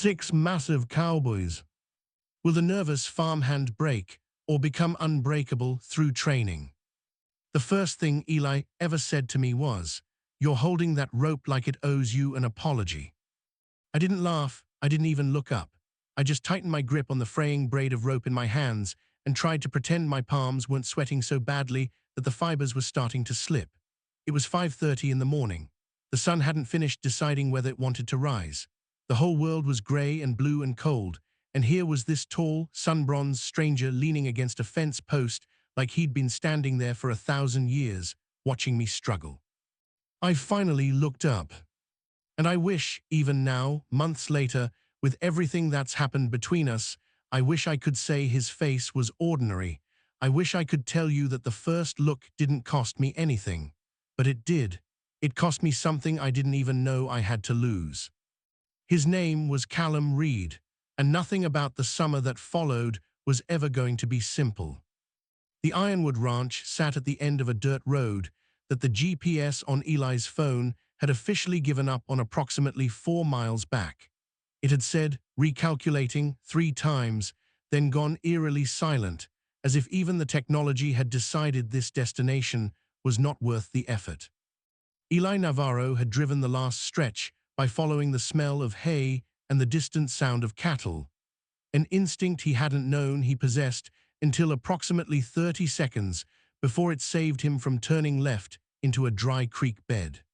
6 massive Cowboys. Will the nervous farmhand break or become unbreakable through training? The first thing Eli ever said to me was, "You're holding that rope like it owes you an apology." I didn't laugh, I didn't even look up. I just tightened my grip on the fraying braid of rope in my hands and tried to pretend my palms weren't sweating so badly that the fibers were starting to slip. It was 5:30 in the morning. The sun hadn't finished deciding whether it wanted to rise. The whole world was gray and blue and cold, and here was this tall, sun-bronzed stranger leaning against a fence post like he'd been standing there for 1,000 years, watching me struggle. I finally looked up. And I wish, even now, months later, with everything that's happened between us, I wish I could say his face was ordinary. I wish I could tell you that the first look didn't cost me anything. But it did. It cost me something I didn't even know I had to lose. His name was Callum Reed, and nothing about the summer that followed was ever going to be simple. The Ironwood Ranch sat at the end of a dirt road that the GPS on Eli's phone had officially given up on approximately 4 miles back. It had said, recalculating, 3 times, then gone eerily silent, as if even the technology had decided this destination was not worth the effort. Eli Navarro had driven the last stretch by following the smell of hay and the distant sound of cattle, an instinct he hadn't known he possessed until approximately 30 seconds before it saved him from turning left into a dry creek bed.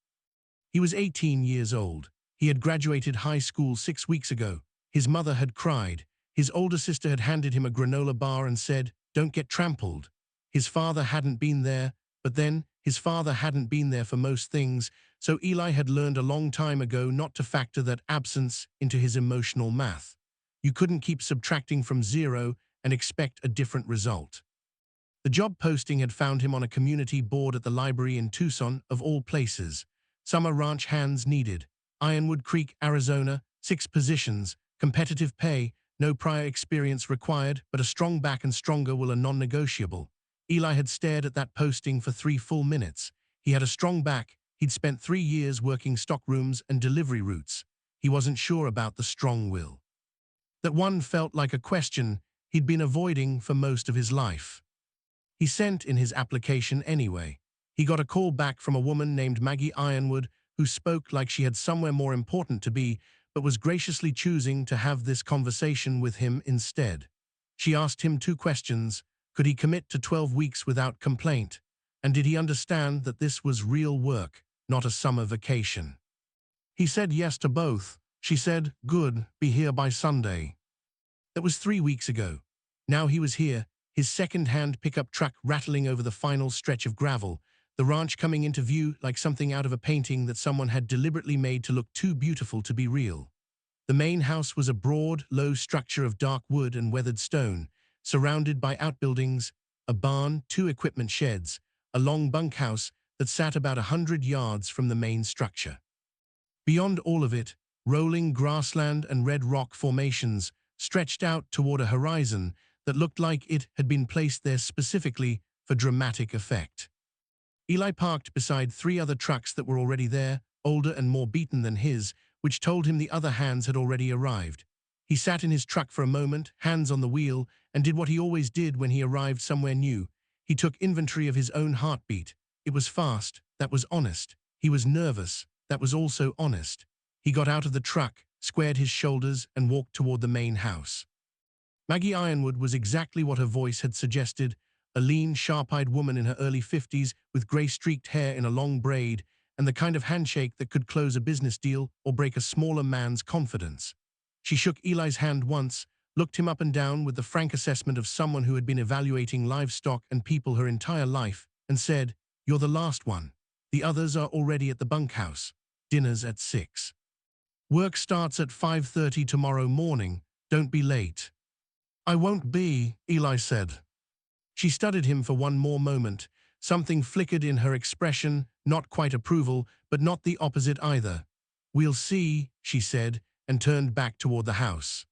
He was 18 years old. He had graduated high school 6 weeks ago. His mother had cried. His older sister had handed him a granola bar and said, "Don't get trampled." His father hadn't been there, but then his father hadn't been there for most things, so Eli had learned a long time ago not to factor that absence into his emotional math. You couldn't keep subtracting from 0 and expect a different result. The job posting had found him on a community board at the library in Tucson, of all places. Summer ranch hands needed. Ironwood Creek, Arizona, 6 positions, competitive pay, no prior experience required, but a strong back and stronger will are non-negotiable. Eli had stared at that posting for 3 full minutes. He had a strong back. He'd spent 3 years working stockrooms and delivery routes. He wasn't sure about the strong will. That one felt like a question he'd been avoiding for most of his life. He sent in his application anyway. He got a call back from a woman named Maggie Ironwood who spoke like she had somewhere more important to be, but was graciously choosing to have this conversation with him instead. She asked him 2 questions. Could he commit to 12 weeks without complaint? And did he understand that this was real work, not a summer vacation? He said yes to both. She said, "Good, be here by Sunday." That was 3 weeks ago. Now he was here, his second-hand pickup truck rattling over the final stretch of gravel, the ranch coming into view like something out of a painting that someone had deliberately made to look too beautiful to be real. The main house was a broad, low structure of dark wood and weathered stone, surrounded by outbuildings, a barn, 2 equipment sheds, a long bunkhouse that sat about 100 yards from the main structure. Beyond all of it, rolling grassland and red rock formations stretched out toward a horizon that looked like it had been placed there specifically for dramatic effect. Eli parked beside 3 other trucks that were already there, older and more beaten than his, which told him the other hands had already arrived. He sat in his truck for a moment, hands on the wheel, and did what he always did when he arrived somewhere new. He took inventory of his own heartbeat. It was fast, that was honest. He was nervous, that was also honest. He got out of the truck, squared his shoulders, and walked toward the main house. Maggie Ironwood was exactly what her voice had suggested, a lean, sharp-eyed woman in her early 50s with gray-streaked hair in a long braid, and the kind of handshake that could close a business deal or break a smaller man's confidence. She shook Eli's hand once, looked him up and down with the frank assessment of someone who had been evaluating livestock and people her entire life, and said, "You're the last one. The others are already at the bunkhouse. Dinner's at 6. Work starts at 5:30 tomorrow morning. Don't be late." "I won't be," Eli said. She studied him for one more moment. Something flickered in her expression, not quite approval, but not the opposite either. "We'll see," she said, and turned back toward the house.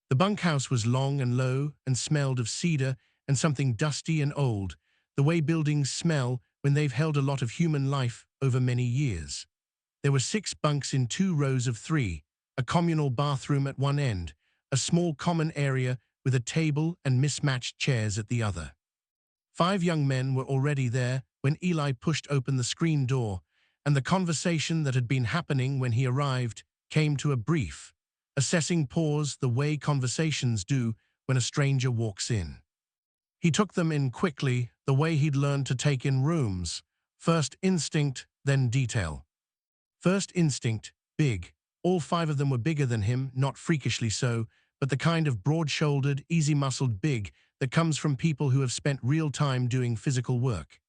The bunkhouse was long and low and smelled of cedar and something dusty and old, the way buildings smell when they've held a lot of human life over many years. There were 6 bunks in 2 rows of 3, a communal bathroom at one end, a small common area with a table and mismatched chairs at the other. 5 young men were already there when Eli pushed open the screen door, and the conversation that had been happening when he arrived came to a brief, assessing pause the way conversations do when a stranger walks in. He took them in quickly, the way he'd learned to take in rooms. First instinct, then detail. First instinct, big. All 5 of them were bigger than him, not freakishly so, but the kind of broad-shouldered, easy-muscled big that comes from people who have spent real time doing physical work.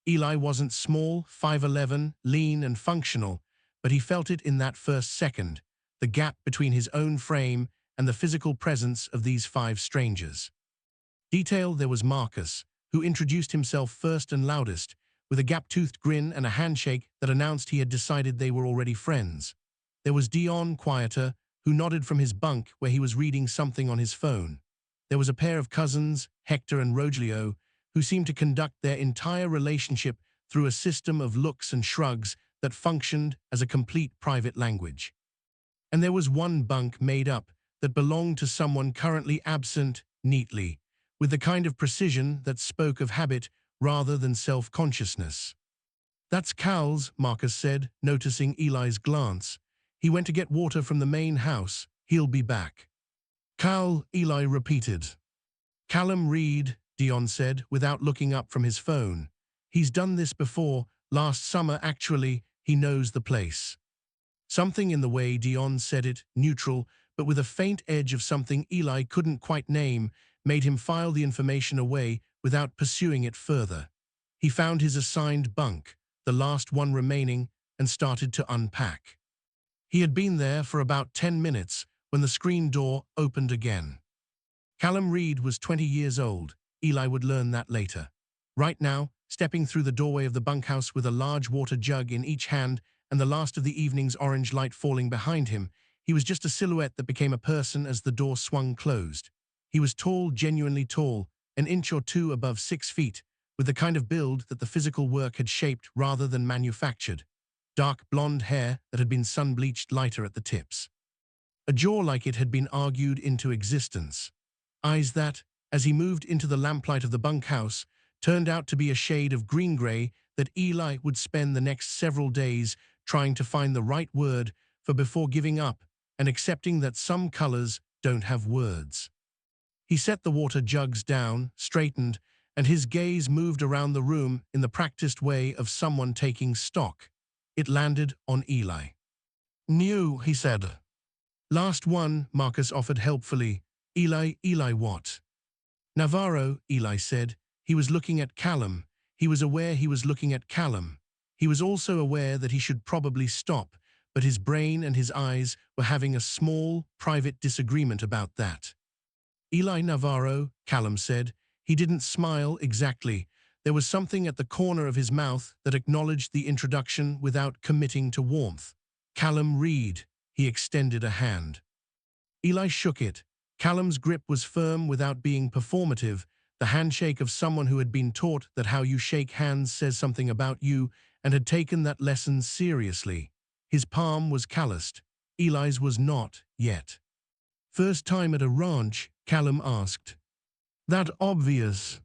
Eli wasn't small, 5'11", lean and functional, but he felt it in that first second, the gap between his own frame and the physical presence of these 5 strangers. Detail, there was Marcus, who introduced himself first and loudest, with a gap-toothed grin and a handshake that announced he had decided they were already friends. There was Dion, quieter, who nodded from his bunk where he was reading something on his phone. There was a pair of cousins, Hector and Rogelio, who seemed to conduct their entire relationship through a system of looks and shrugs that functioned as a complete private language. And there was one bunk made up that belonged to someone currently absent, neatly, with the kind of precision that spoke of habit rather than self-consciousness. "That's Cal's," Marcus said, noticing Eli's glance. "He went to get water from the main house. He'll be back." "Cal," Eli repeated. "Callum Reed," Dion said, without looking up from his phone. "He's done this before, last summer actually. He knows the place." Something in the way Dion said it, neutral, but with a faint edge of something Eli couldn't quite name, made him file the information away without pursuing it further. He found his assigned bunk, the last one remaining, and started to unpack. He had been there for about 10 minutes when the screen door opened again. Callum Reed was 20 years old. Eli would learn that later. Right now, stepping through the doorway of the bunkhouse with a large water jug in each hand and the last of the evening's orange light falling behind him, he was just a silhouette that became a person as the door swung closed. He was tall, genuinely tall, an inch or two above 6 feet, with the kind of build that the physical work had shaped rather than manufactured. Dark blonde hair that had been sun-bleached lighter at the tips. A jaw like it had been argued into existence. Eyes that, as he moved into the lamplight of the bunkhouse, turned out to be a shade of green-gray that Eli would spend the next several days trying to find the right word for before giving up and accepting that some colors don't have words. He set the water jugs down, straightened, and his gaze moved around the room in the practiced way of someone taking stock. It landed on Eli. "New," he said. "Last one," Marcus offered helpfully. Eli what?" "Navarro," Eli said. He was looking at Callum. He was aware he was looking at Callum. He was also aware that he should probably stop, but his brain and his eyes were having a small, private disagreement about that. "Eli Navarro," Callum said. He didn't smile exactly. There was something at the corner of his mouth that acknowledged the introduction without committing to warmth. "Callum Reed." He extended a hand. Eli shook it. Callum's grip was firm without being performative, the handshake of someone who had been taught that how you shake hands says something about you and had taken that lesson seriously. His palm was calloused. Eli's was not, yet. "First time at a ranch?" Callum asked. "That obvious?"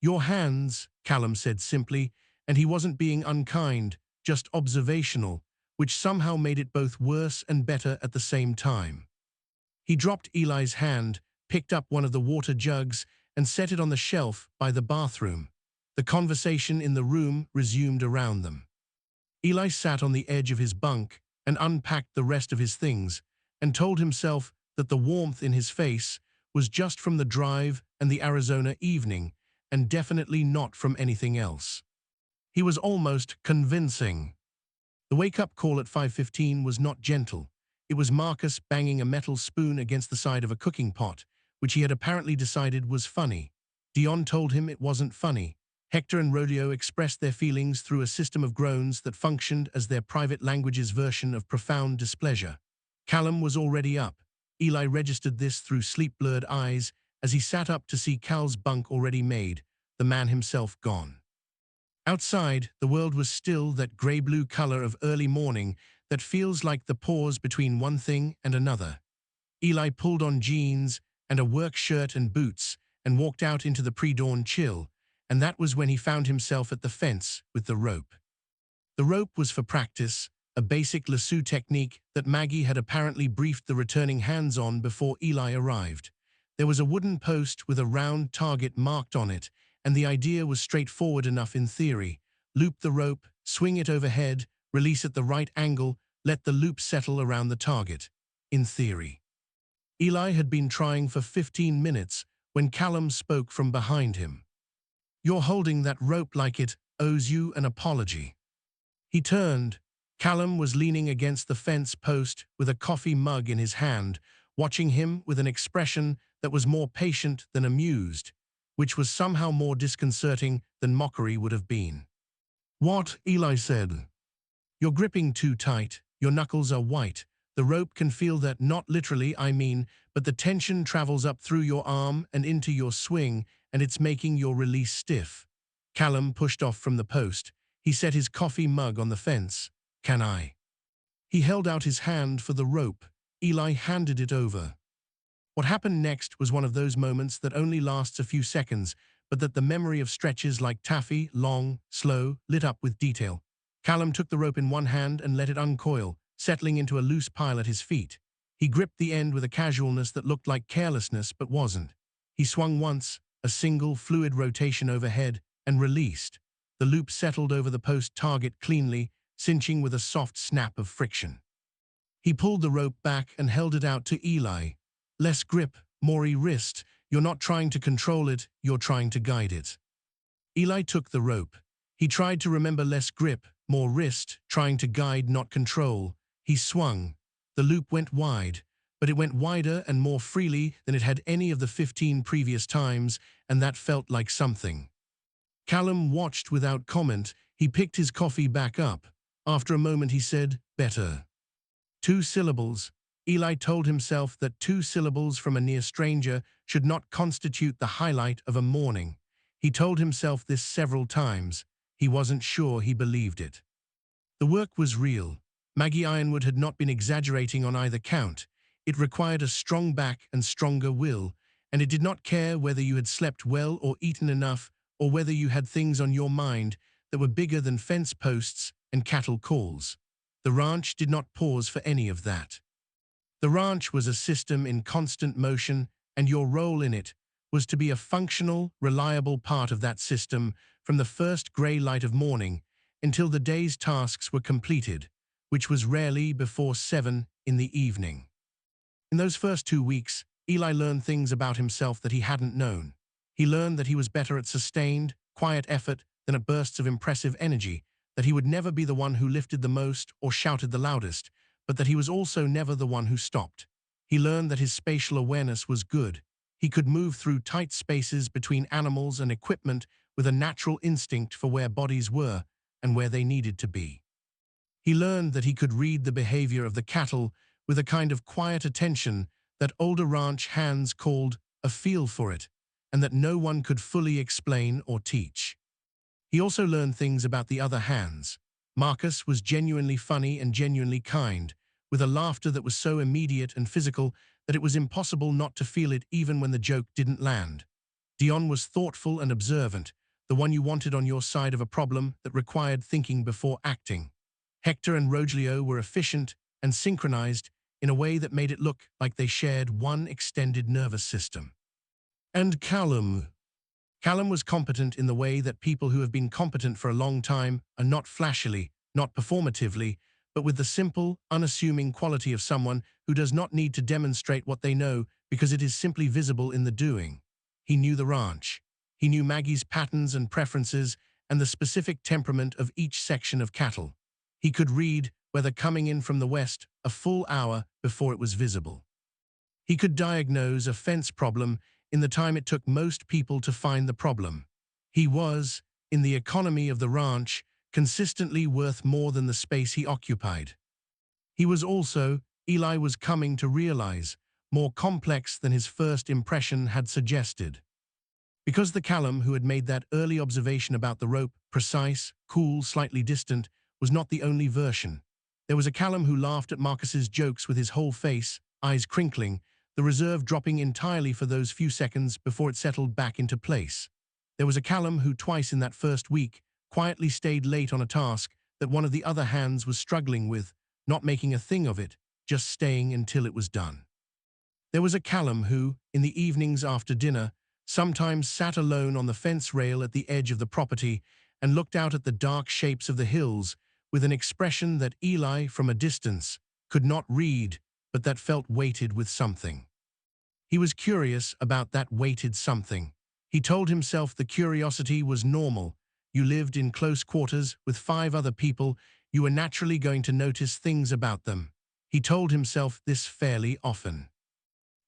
"Your hands," Callum said simply, and he wasn't being unkind, just observational, which somehow made it both worse and better at the same time. He dropped Eli's hand, picked up one of the water jugs, and set it on the shelf by the bathroom. The conversation in the room resumed around them. Eli sat on the edge of his bunk and unpacked the rest of his things, and told himself that the warmth in his face was just from the drive and the Arizona evening, and definitely not from anything else. He was almost convincing. The wake-up call at 5:15 was not gentle. It was Marcus banging a metal spoon against the side of a cooking pot, which he had apparently decided was funny. Dion told him it wasn't funny. Hector and Rodeo expressed their feelings through a system of groans that functioned as their private language's version of profound displeasure. Callum was already up. Eli registered this through sleep-blurred eyes as he sat up to see Cal's bunk already made, the man himself gone. Outside, the world was still that gray-blue color of early morning that feels like the pause between one thing and another. Eli pulled on jeans and a work shirt and boots and walked out into the pre-dawn chill, and that was when he found himself at the fence with the rope. The rope was for practice, a basic lasso technique that Maggie had apparently briefed the returning hands on before Eli arrived. There was a wooden post with a round target marked on it, and the idea was straightforward enough in theory. Loop the rope, swing it overhead, release at the right angle, let the loop settle around the target. In theory. Eli had been trying for 15 minutes when Callum spoke from behind him. "You're holding that rope like it owes you an apology." He turned. Callum was leaning against the fence post with a coffee mug in his hand, watching him with an expression that was more patient than amused, which was somehow more disconcerting than mockery would have been. "What?" Eli said. "You're gripping too tight. Your knuckles are white. The rope can feel that, not literally, I mean, but the tension travels up through your arm and into your swing, and it's making your release stiff." Callum pushed off from the post. He set his coffee mug on the fence. "Can I?" He held out his hand for the rope. Eli handed it over. What happened next was one of those moments that only lasts a few seconds, but that the memory of stretches like taffy, long, slow, lit up with detail. Callum took the rope in one hand and let it uncoil, settling into a loose pile at his feet. He gripped the end with a casualness that looked like carelessness but wasn't. He swung once, a single fluid rotation overhead, and released. The loop settled over the post target cleanly, cinching with a soft snap of friction. He pulled the rope back and held it out to Eli. "Less grip, more wrist. You're not trying to control it, you're trying to guide it." Eli took the rope. He tried to remember less grip, more wrist, trying to guide, not control. He swung. The loop went wide, but it went wider and more freely than it had any of the 15 previous times, and that felt like something. Callum watched without comment. He picked his coffee back up. After a moment he said, "Better." 2 syllables. Eli told himself that 2 syllables from a near stranger should not constitute the highlight of a morning. He told himself this several times. He wasn't sure he believed it. The work was real. Maggie Ironwood had not been exaggerating on either count. It required a strong back and stronger will, and it did not care whether you had slept well or eaten enough, or whether you had things on your mind that were bigger than fence posts and cattle calls. The ranch did not pause for any of that. The ranch was a system in constant motion, and your role in it was to be a functional, reliable part of that system from the first gray light of morning until the day's tasks were completed, which was rarely before 7 in the evening. In those first 2 weeks, Eli learned things about himself that he hadn't known. He learned that he was better at sustained, quiet effort than at bursts of impressive energy, that he would never be the one who lifted the most or shouted the loudest, but that he was also never the one who stopped. He learned that his spatial awareness was good. He could move through tight spaces between animals and equipment with a natural instinct for where bodies were and where they needed to be. He learned that he could read the behavior of the cattle with a kind of quiet attention that older ranch hands called a feel for it, and that no one could fully explain or teach. He also learned things about the other hands. Marcus was genuinely funny and genuinely kind, with a laughter that was so immediate and physical that it was impossible not to feel it even when the joke didn't land. Dion was thoughtful and observant, the one you wanted on your side of a problem that required thinking before acting. Hector and Rogelio were efficient and synchronized in a way that made it look like they shared one extended nervous system. And Callum. Callum was competent in the way that people who have been competent for a long time are not flashily, not performatively, but with the simple, unassuming quality of someone who does not need to demonstrate what they know because it is simply visible in the doing. He knew the ranch. He knew Maggie's patterns and preferences and the specific temperament of each section of cattle. He could read whether coming in from the west a full hour before it was visible. He could diagnose a fence problem in the time it took most people to find the problem. He was, in the economy of the ranch, consistently worth more than the space he occupied. He was also, Eli was coming to realize, more complex than his first impression had suggested. Because the Callum who had made that early observation about the rope, precise, cool, slightly distant, was not the only version. There was a Callum who laughed at Marcus's jokes with his whole face, eyes crinkling, the reserve dropping entirely for those few seconds before it settled back into place. There was a Callum who twice in that first week quietly stayed late on a task that one of the other hands was struggling with, not making a thing of it, just staying until it was done. There was a Callum who, in the evenings after dinner, sometimes sat alone on the fence rail at the edge of the property and looked out at the dark shapes of the hills with an expression that Eli, from a distance, could not read, but that felt weighted with something. He was curious about that weighted something. He told himself the curiosity was normal. You lived in close quarters with 5 other people, you were naturally going to notice things about them. He told himself this fairly often.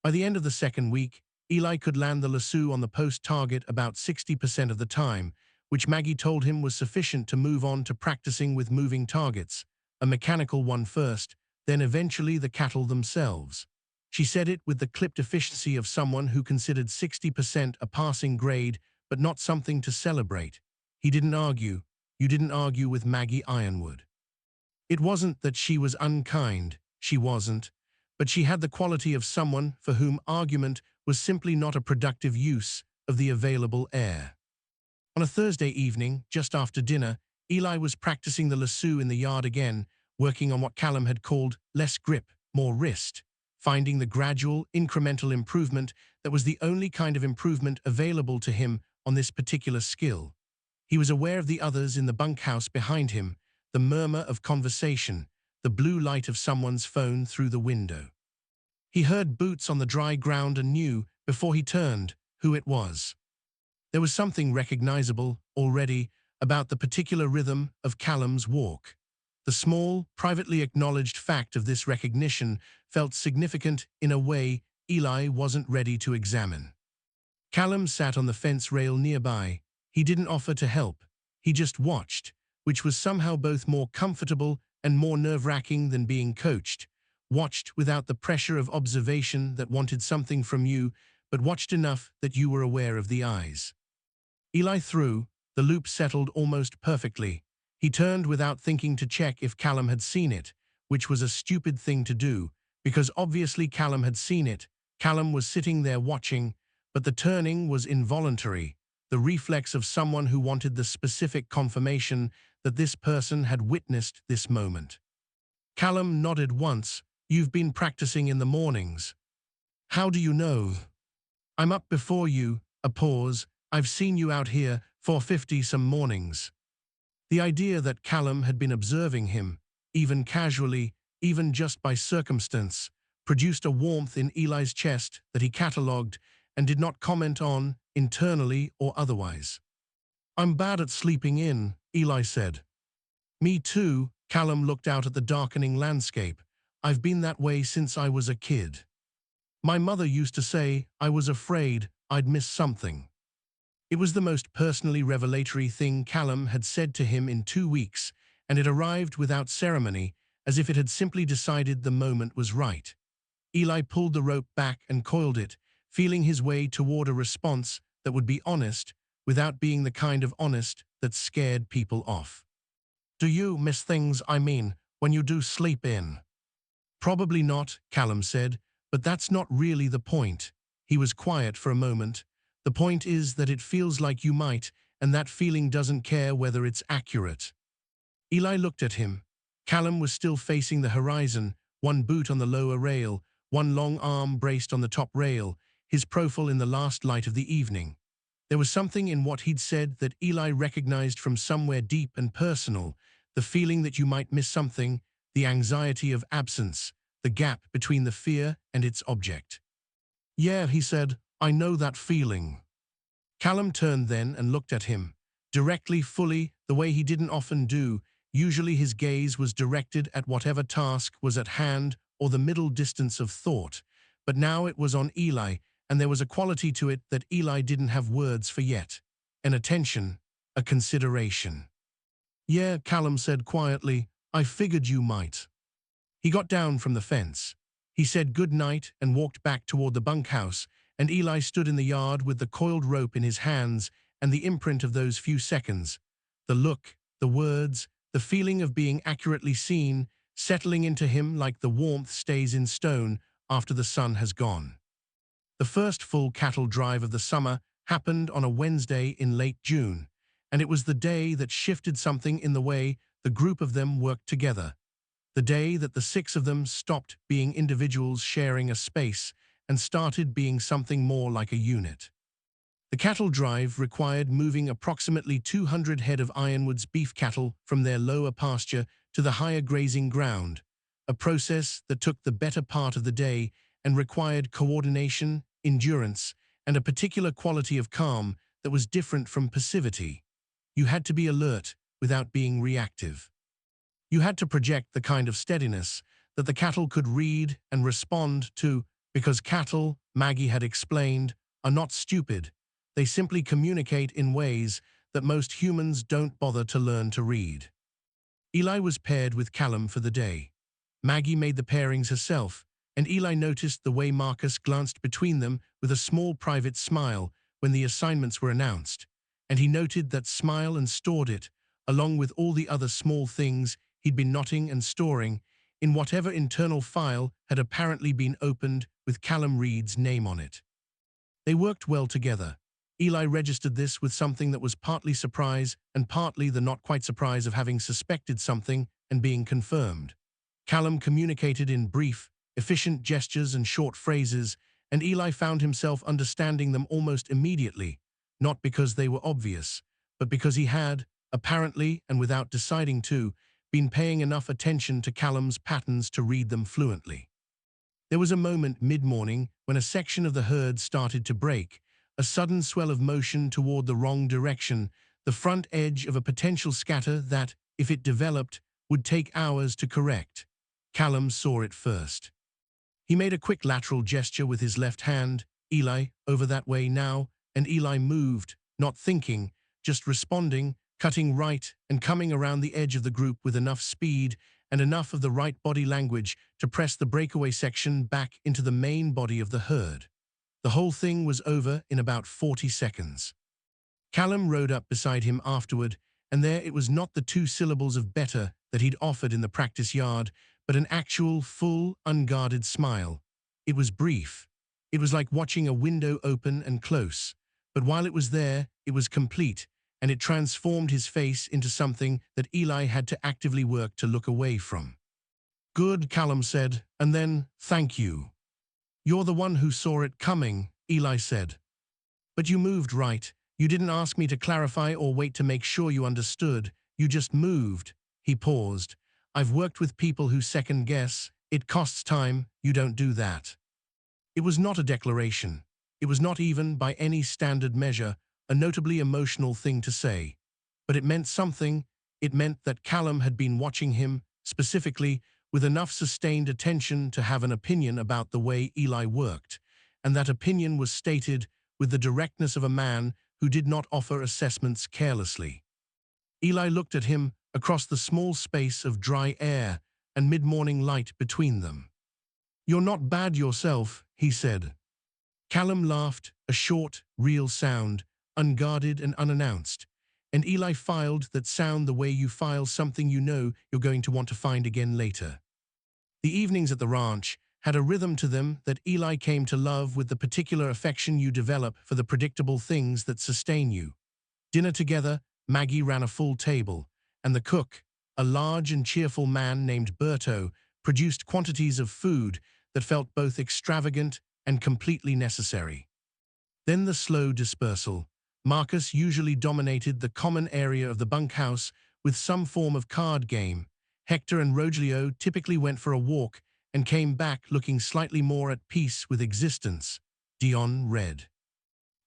By the end of the second week, Eli could land the lasso on the post target about 60% of the time, which Maggie told him was sufficient to move on to practicing with moving targets, a mechanical one first, then eventually the cattle themselves. She said it with the clipped efficiency of someone who considered 60% a passing grade, but not something to celebrate. He didn't argue. You didn't argue with Maggie Ironwood. It wasn't that she was unkind, she wasn't, but she had the quality of someone for whom argument was simply not a productive use of the available air. On a Thursday evening, just after dinner, Eli was practicing the lasso in the yard again, working on what Callum had called less grip, more wrist, finding the gradual, incremental improvement that was the only kind of improvement available to him on this particular skill. He was aware of the others in the bunkhouse behind him, the murmur of conversation, the blue light of someone's phone through the window. He heard boots on the dry ground and knew, before he turned, who it was. There was something recognizable, already, about the particular rhythm of Callum's walk. The small, privately acknowledged fact of this recognition felt significant in a way Eli wasn't ready to examine. Callum sat on the fence rail nearby. He didn't offer to help. He just watched, which was somehow both more comfortable and more nerve-wracking than being coached. Watched without the pressure of observation that wanted something from you, but watched enough that you were aware of the eyes. Eli threw. The loop settled almost perfectly. He turned without thinking to check if Callum had seen it, which was a stupid thing to do, because obviously Callum had seen it. Callum was sitting there watching, but the turning was involuntary, the reflex of someone who wanted the specific confirmation that this person had witnessed this moment. Callum nodded once. You've been practicing in the mornings. How do you know? I'm up before you. A pause. I've seen you out here for 50 some mornings. The idea that Callum had been observing him, even casually, even just by circumstance, produced a warmth in Eli's chest that he catalogued and did not comment on, internally or otherwise. I'm bad at sleeping in, Eli said. Me too, Callum looked out at the darkening landscape. I've been that way since I was a kid. My mother used to say I was afraid I'd miss something. It was the most personally revelatory thing Callum had said to him in 2 weeks, and it arrived without ceremony, as if it had simply decided the moment was right. Eli pulled the rope back and coiled it, feeling his way toward a response that would be honest, without being the kind of honest that scared people off. Do you miss things, when you do sleep in? Probably not, Callum said, but that's not really the point. He was quiet for a moment. The point is that it feels like you might, and that feeling doesn't care whether it's accurate. Eli looked at him. Callum was still facing the horizon, one boot on the lower rail, one long arm braced on the top rail, his profile in the last light of the evening. There was something in what he'd said that Eli recognized from somewhere deep and personal, the feeling that you might miss something, the anxiety of absence, the gap between the fear and its object. Yeah, he said, I know that feeling. Callum turned then and looked at him, directly, fully, the way he didn't often do. Usually his gaze was directed at whatever task was at hand or the middle distance of thought, but now it was on Eli, and there was a quality to it that Eli didn't have words for yet. An attention, a consideration. Yeah, Callum said quietly, I figured you might. He got down from the fence. He said good night and walked back toward the bunkhouse, and Eli stood in the yard with the coiled rope in his hands and the imprint of those few seconds. The look, the words, the feeling of being accurately seen settling into him like the warmth stays in stone after the sun has gone. The first full cattle drive of the summer happened on a Wednesday in late June, and it was the day that shifted something in the way the group of them worked together. The day that the six of them stopped being individuals sharing a space and started being something more like a unit. The cattle drive required moving approximately 200 head of Ironwood's beef cattle from their lower pasture to the higher grazing ground, a process that took the better part of the day and required coordination, endurance, and a particular quality of calm that was different from passivity. You had to be alert without being reactive. You had to project the kind of steadiness that the cattle could read and respond to, because cattle, Maggie had explained, are not stupid. They simply communicate in ways that most humans don't bother to learn to read. Eli was paired with Callum for the day. Maggie made the pairings herself, and Eli noticed the way Marcus glanced between them with a small private smile when the assignments were announced, and he noted that smile and stored it, along with all the other small things he'd been noting and storing, in whatever internal file had apparently been opened with Callum Reed's name on it. They worked well together. Eli registered this with something that was partly surprise and partly the not-quite-surprise of having suspected something and being confirmed. Callum communicated in brief, efficient gestures and short phrases, and Eli found himself understanding them almost immediately, not because they were obvious, but because he had, apparently and without deciding to, been paying enough attention to Callum's patterns to read them fluently. There was a moment mid-morning when a section of the herd started to break, a sudden swell of motion toward the wrong direction, the front edge of a potential scatter that, if it developed, would take hours to correct. Callum saw it first. He made a quick lateral gesture with his left hand, Eli, over that way now, and Eli moved, not thinking, just responding, cutting right and coming around the edge of the group with enough speed and enough of the right body language to press the breakaway section back into the main body of the herd. The whole thing was over in about 40 seconds. Callum rode up beside him afterward, and there it was not the 2 syllables of better that he'd offered in the practice yard, but an actual, full, unguarded smile. It was brief. It was like watching a window open and close. But while it was there, it was complete, and it transformed his face into something that Eli had to actively work to look away from. "Good," Callum said, and then, "Thank you." "You're the one who saw it coming," Eli said. "But you moved right. You didn't ask me to clarify or wait to make sure you understood. You just moved." He paused. "I've worked with people who second guess. It costs time. You don't do that." It was not a declaration. It was not even, by any standard measure, a notably emotional thing to say. But it meant something. It meant that Callum had been watching him, specifically, with enough sustained attention to have an opinion about the way Eli worked, and that opinion was stated with the directness of a man who did not offer assessments carelessly. Eli looked at him across the small space of dry air and mid-morning light between them. "You're not bad yourself," he said. Callum laughed, a short, real sound, unguarded and unannounced, and Eli filed that sound the way you file something you know you're going to want to find again later. The evenings at the ranch had a rhythm to them that Eli came to love with the particular affection you develop for the predictable things that sustain you. Dinner together, Maggie ran a full table, and the cook, a large and cheerful man named Berto, produced quantities of food that felt both extravagant and completely necessary. Then the slow dispersal. Marcus usually dominated the common area of the bunkhouse with some form of card game. Hector and Rogelio typically went for a walk and came back looking slightly more at peace with existence. Dion read.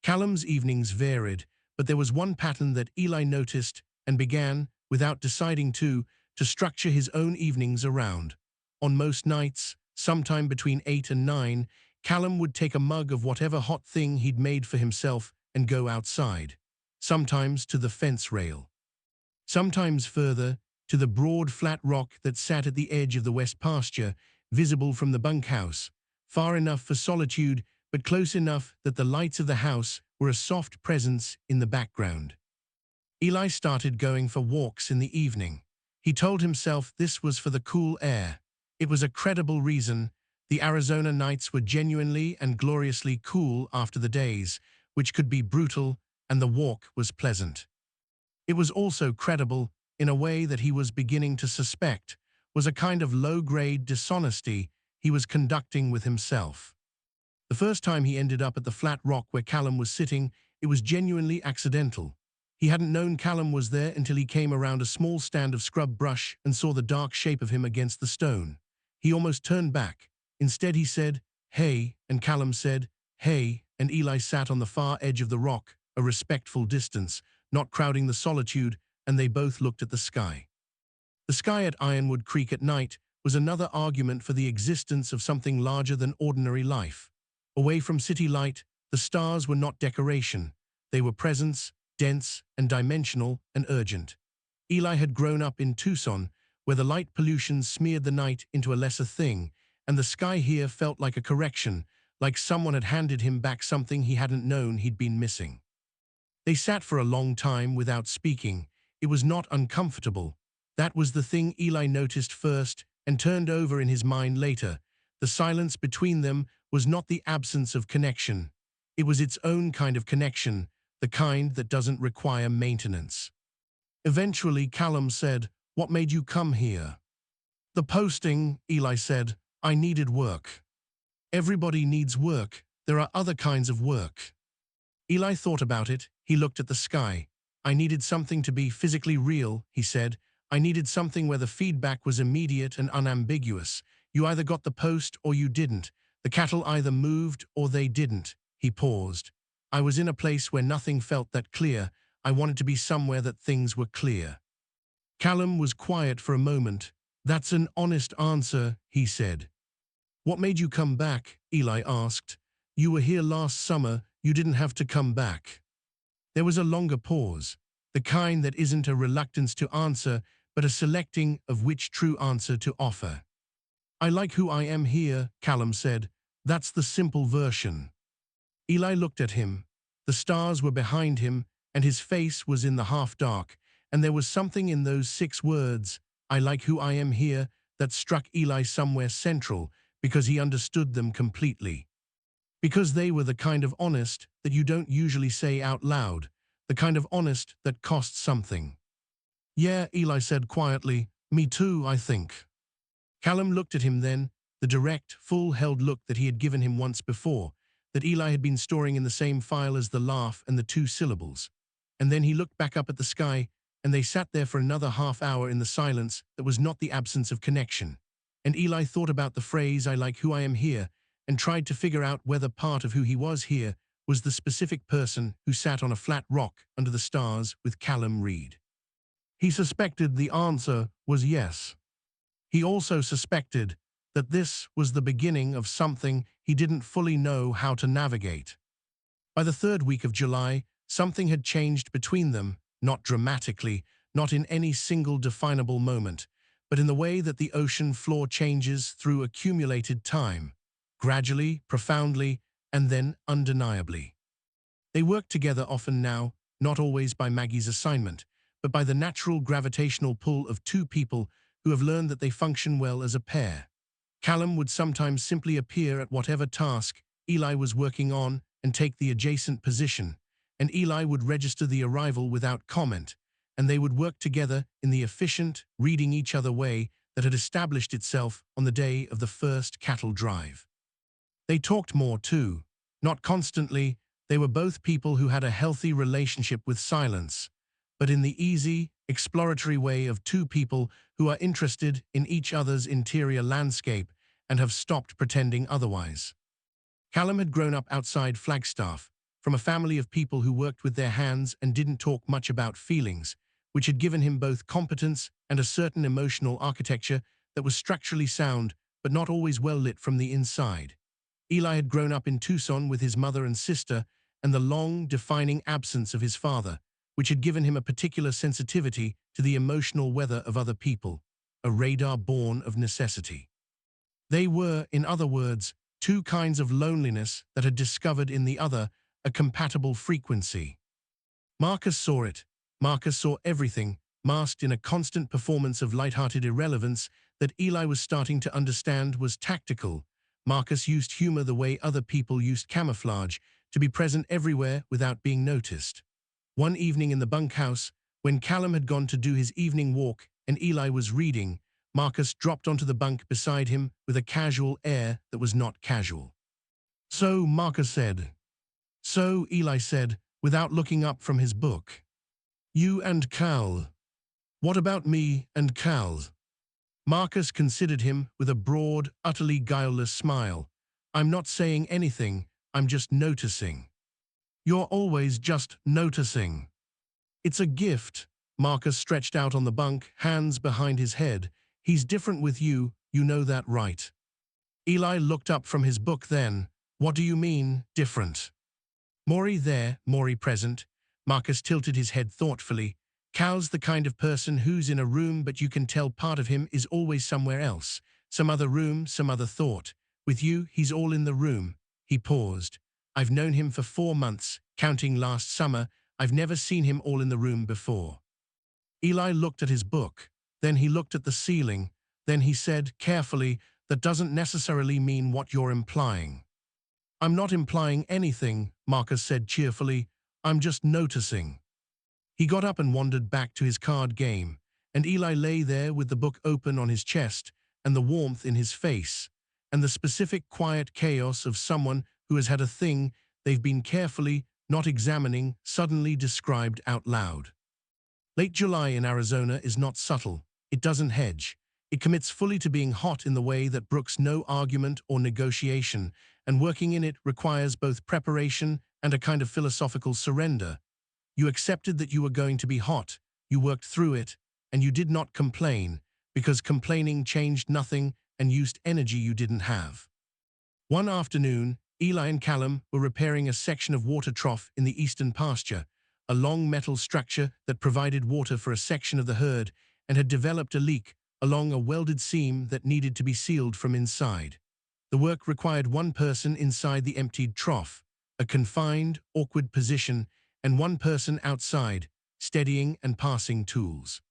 Callum's evenings varied, but there was one pattern that Eli noticed and began, without deciding to structure his own evenings around. On most nights, sometime between 8 and 9, Callum would take a mug of whatever hot thing he'd made for himself and go outside, sometimes to the fence rail, sometimes further, to the broad flat rock that sat at the edge of the west pasture, visible from the bunkhouse, far enough for solitude, but close enough that the lights of the house were a soft presence in the background. Eli started going for walks in the evening. He told himself this was for the cool air. It was a credible reason. The Arizona nights were genuinely and gloriously cool after the days, which could be brutal, and the walk was pleasant. It was also credible in a way that he was beginning to suspect was a kind of low-grade dishonesty he was conducting with himself. The first time he ended up at the flat rock where Callum was sitting, it was genuinely accidental. He hadn't known Callum was there until he came around a small stand of scrub brush and saw the dark shape of him against the stone. He almost turned back. Instead he said, "Hey," and Callum said, "Hey," and Eli sat on the far edge of the rock, a respectful distance, not crowding the solitude, and they both looked at the sky. The sky at Ironwood Creek at night was another argument for the existence of something larger than ordinary life. Away from city light, the stars were not decoration. They were presence, dense and dimensional and urgent. Eli had grown up in Tucson, where the light pollution smeared the night into a lesser thing, and the sky here felt like a correction, like someone had handed him back something he hadn't known he'd been missing. They sat for a long time without speaking. It was not uncomfortable. That was the thing Eli noticed first and turned over in his mind later. The silence between them was not the absence of connection. It was its own kind of connection, the kind that doesn't require maintenance. Eventually, Callum said, "What made you come here?" "The posting," Eli said. "I needed work." "Everybody needs work. There are other kinds of work." Eli thought about it. He looked at the sky. "I needed something to be physically real," he said. "I needed something where the feedback was immediate and unambiguous. You either got the post or you didn't. The cattle either moved or they didn't." He paused. "I was in a place where nothing felt that clear. I wanted to be somewhere that things were clear." Callum was quiet for a moment. "That's an honest answer," he said. "What made you come back?" Eli asked. "You were here last summer. You didn't have to come back." There was a longer pause, the kind that isn't a reluctance to answer, but a selecting of which true answer to offer. "I like who I am here," Callum said. "That's the simple version." Eli looked at him. The stars were behind him, and his face was in the half-dark, and there was something in those 6 words, "I like who I am here," that struck Eli somewhere central, because he understood them completely. Because they were the kind of honest that you don't usually say out loud, the kind of honest that costs something. "Yeah," Eli said quietly, "me too, I think." Callum looked at him then, the direct, full-held look that he had given him once before, that Eli had been storing in the same file as the laugh and the 2 syllables. And then he looked back up at the sky, and they sat there for another half hour in the silence that was not the absence of connection. And Eli thought about the phrase, "I like who I am here," and tried to figure out whether part of who he was here was the specific person who sat on a flat rock under the stars with Callum Reed. He suspected the answer was yes. He also suspected that this was the beginning of something he didn't fully know how to navigate. By the 3rd week of July, something had changed between them, not dramatically, not in any single definable moment, but in the way that the ocean floor changes through accumulated time, gradually, profoundly, and then undeniably. They worked together often now, not always by Maggie's assignment, but by the natural gravitational pull of 2 people who have learned that they function well as a pair. Callum would sometimes simply appear at whatever task Eli was working on and take the adjacent position, and Eli would register the arrival without comment, and they would work together in the efficient, reading each other way that had established itself on the day of the first cattle drive. They talked more too. Not constantly, they were both people who had a healthy relationship with silence, but in the easy, exploratory way of 2 people who are interested in each other's interior landscape and have stopped pretending otherwise. Callum had grown up outside Flagstaff, from a family of people who worked with their hands and didn't talk much about feelings, which had given him both competence and a certain emotional architecture that was structurally sound but not always well lit from the inside. Eli had grown up in Tucson with his mother and sister and the long, defining absence of his father, which had given him a particular sensitivity to the emotional weather of other people, a radar born of necessity. They were, in other words, 2 kinds of loneliness that had discovered in the other a compatible frequency. Marcus saw it. Marcus saw everything. masked in a constant performance of light-hearted irrelevance that Eli was starting to understand was tactical. Marcus used humor the way other people used camouflage, to be present everywhere without being noticed. One evening in the bunkhouse, when Callum had gone to do his evening walk and Eli was reading, Marcus dropped onto the bunk beside him with a casual air that was not casual. "So," Marcus said. "So," Eli said, without looking up from his book. "You and Cal. What about me and Cal?" Marcus considered him with a broad, utterly guileless smile. "I'm not saying anything, I'm just noticing." "You're always just noticing." "It's a gift." Marcus stretched out on the bunk, hands behind his head. "He's different with you, you know that, right?" Eli looked up from his book then. "What do you mean, different?" "Maury there, Maury present." Marcus tilted his head thoughtfully. "Cal's the kind of person who's in a room but you can tell part of him is always somewhere else. Some other room, some other thought. With you, he's all in the room." He paused. "I've known him for 4 months, counting last summer. I've never seen him all in the room before." Eli looked at his book. Then he looked at the ceiling. Then he said, carefully, "That doesn't necessarily mean what you're implying." "I'm not implying anything," Marcus said cheerfully. "I'm just noticing." He got up and wandered back to his card game, and Eli lay there with the book open on his chest and the warmth in his face, and the specific quiet chaos of someone who has had a thing they've been carefully not examining suddenly described out loud. Late July in Arizona is not subtle. It doesn't hedge. It commits fully to being hot in the way that brooks no argument or negotiation, and working in it requires both preparation and a kind of philosophical surrender. You accepted that you were going to be hot, you worked through it, and you did not complain, because complaining changed nothing and used energy you didn't have. One afternoon, Eli and Callum were repairing a section of water trough in the eastern pasture, a long metal structure that provided water for a section of the herd and had developed a leak along a welded seam that needed to be sealed from inside. The work required one person inside the emptied trough, a confined, awkward position, and one person outside, steadying and passing tools.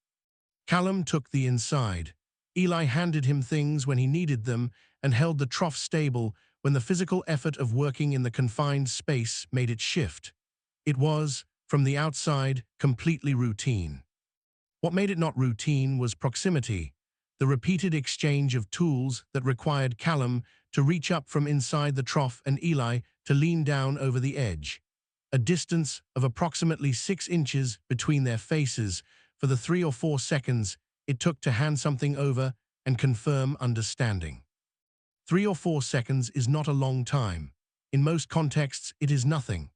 Callum took the inside. Eli handed him things when he needed them and held the trough stable when the physical effort of working in the confined space made it shift. It was, from the outside, completely routine. What made it not routine was proximity, the repeated exchange of tools that required Callum to reach up from inside the trough and Eli to lean down over the edge. A distance of approximately 6 inches between their faces for the 3 or 4 seconds it took to hand something over and confirm understanding. 3 or 4 seconds is not a long time. In most contexts, it is nothing.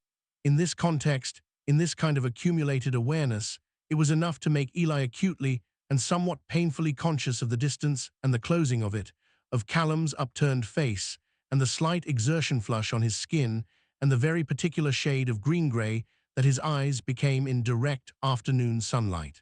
In this context, in this kind of accumulated awareness, it was enough to make Eli acutely and somewhat painfully conscious of the distance and the closing of it, of Callum's upturned face, and the slight exertion flush on his skin, and the very particular shade of green-gray that his eyes became in direct afternoon sunlight.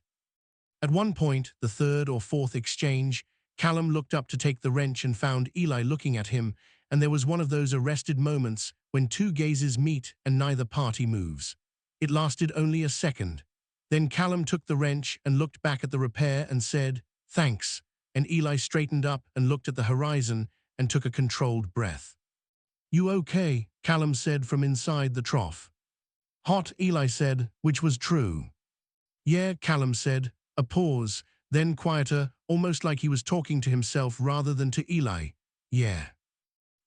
At one point, the 3rd or 4th exchange, Callum looked up to take the wrench and found Eli looking at him, and there was one of those arrested moments when 2 gazes meet and neither party moves. It lasted only a second. Then Callum took the wrench and looked back at the repair and said, "Thanks," and Eli straightened up and looked at the horizon and took a controlled breath. "You okay?" Callum said from inside the trough. "Hot," Eli said, which was true. "Yeah," Callum said. A pause, then quieter, almost like he was talking to himself rather than to Eli. "Yeah."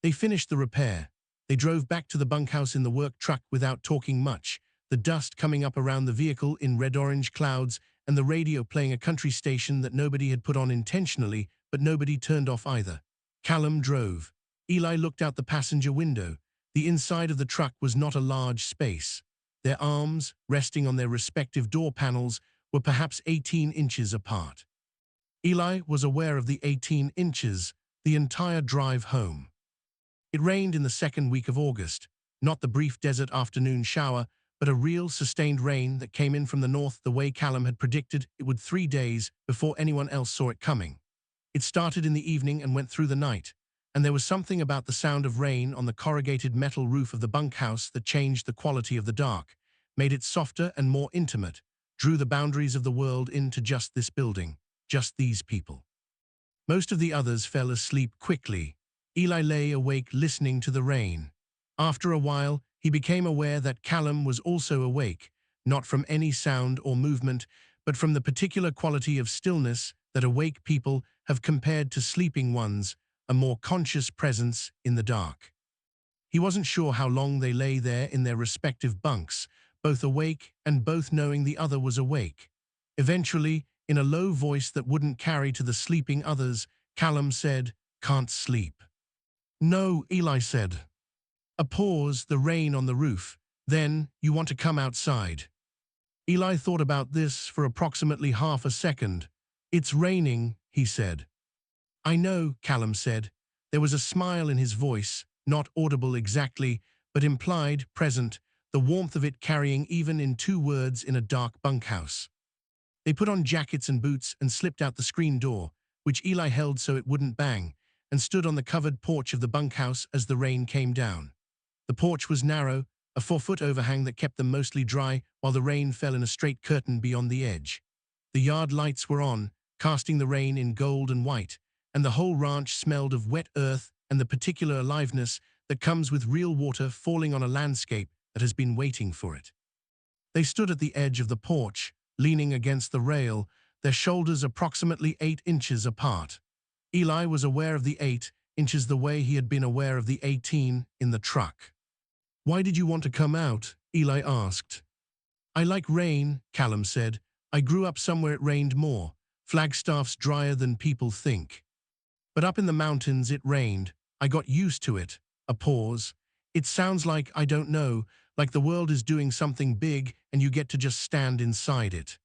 They finished the repair. They drove back to the bunkhouse in the work truck without talking much, the dust coming up around the vehicle in red-orange clouds and the radio playing a country station that nobody had put on intentionally, but nobody turned off either. Callum drove. Eli looked out the passenger window. The inside of the truck was not a large space. Their arms, resting on their respective door panels, were perhaps 18 inches apart. Eli was aware of the 18 inches the entire drive home. It rained in the 2nd week of August, not the brief desert afternoon shower, but a real sustained rain that came in from the north the way Callum had predicted it would 3 days before anyone else saw it coming. It started in the evening and went through the night, and there was something about the sound of rain on the corrugated metal roof of the bunkhouse that changed the quality of the dark, made it softer and more intimate, drew the boundaries of the world into just this building, just these people. Most of the others fell asleep quickly. Eli lay awake listening to the rain. After a while, he became aware that Callum was also awake, not from any sound or movement, but from the particular quality of stillness that awake people have compared to sleeping ones, a more conscious presence in the dark. He wasn't sure how long they lay there in their respective bunks, both awake and both knowing the other was awake. Eventually, in a low voice that wouldn't carry to the sleeping others, Callum said, "Can't sleep." "No," Eli said. A pause, the rain on the roof. Then, "You want to come outside." Eli thought about this for approximately half a second. "It's raining," he said. "I know," Callum said. There was a smile in his voice, not audible exactly, but implied, present, the warmth of it carrying even in 2 words in a dark bunkhouse. They put on jackets and boots and slipped out the screen door, which Eli held so it wouldn't bang, and stood on the covered porch of the bunkhouse as the rain came down. The porch was narrow, a 4-foot overhang that kept them mostly dry while the rain fell in a straight curtain beyond the edge. The yard lights were on, casting the rain in gold and white, and the whole ranch smelled of wet earth and the particular aliveness that comes with real water falling on a landscape that has been waiting for it. They stood at the edge of the porch, leaning against the rail, their shoulders approximately 8 inches apart. Eli was aware of the 8 inches the way he had been aware of the 18 in the truck. "Why did you want to come out?" Eli asked. "I like rain," Callum said. "I grew up somewhere it rained more. Flagstaff's drier than people think. But up in the mountains it rained. I got used to it." A pause. "It sounds like, I don't know, like the world is doing something big and you get to just stand inside it."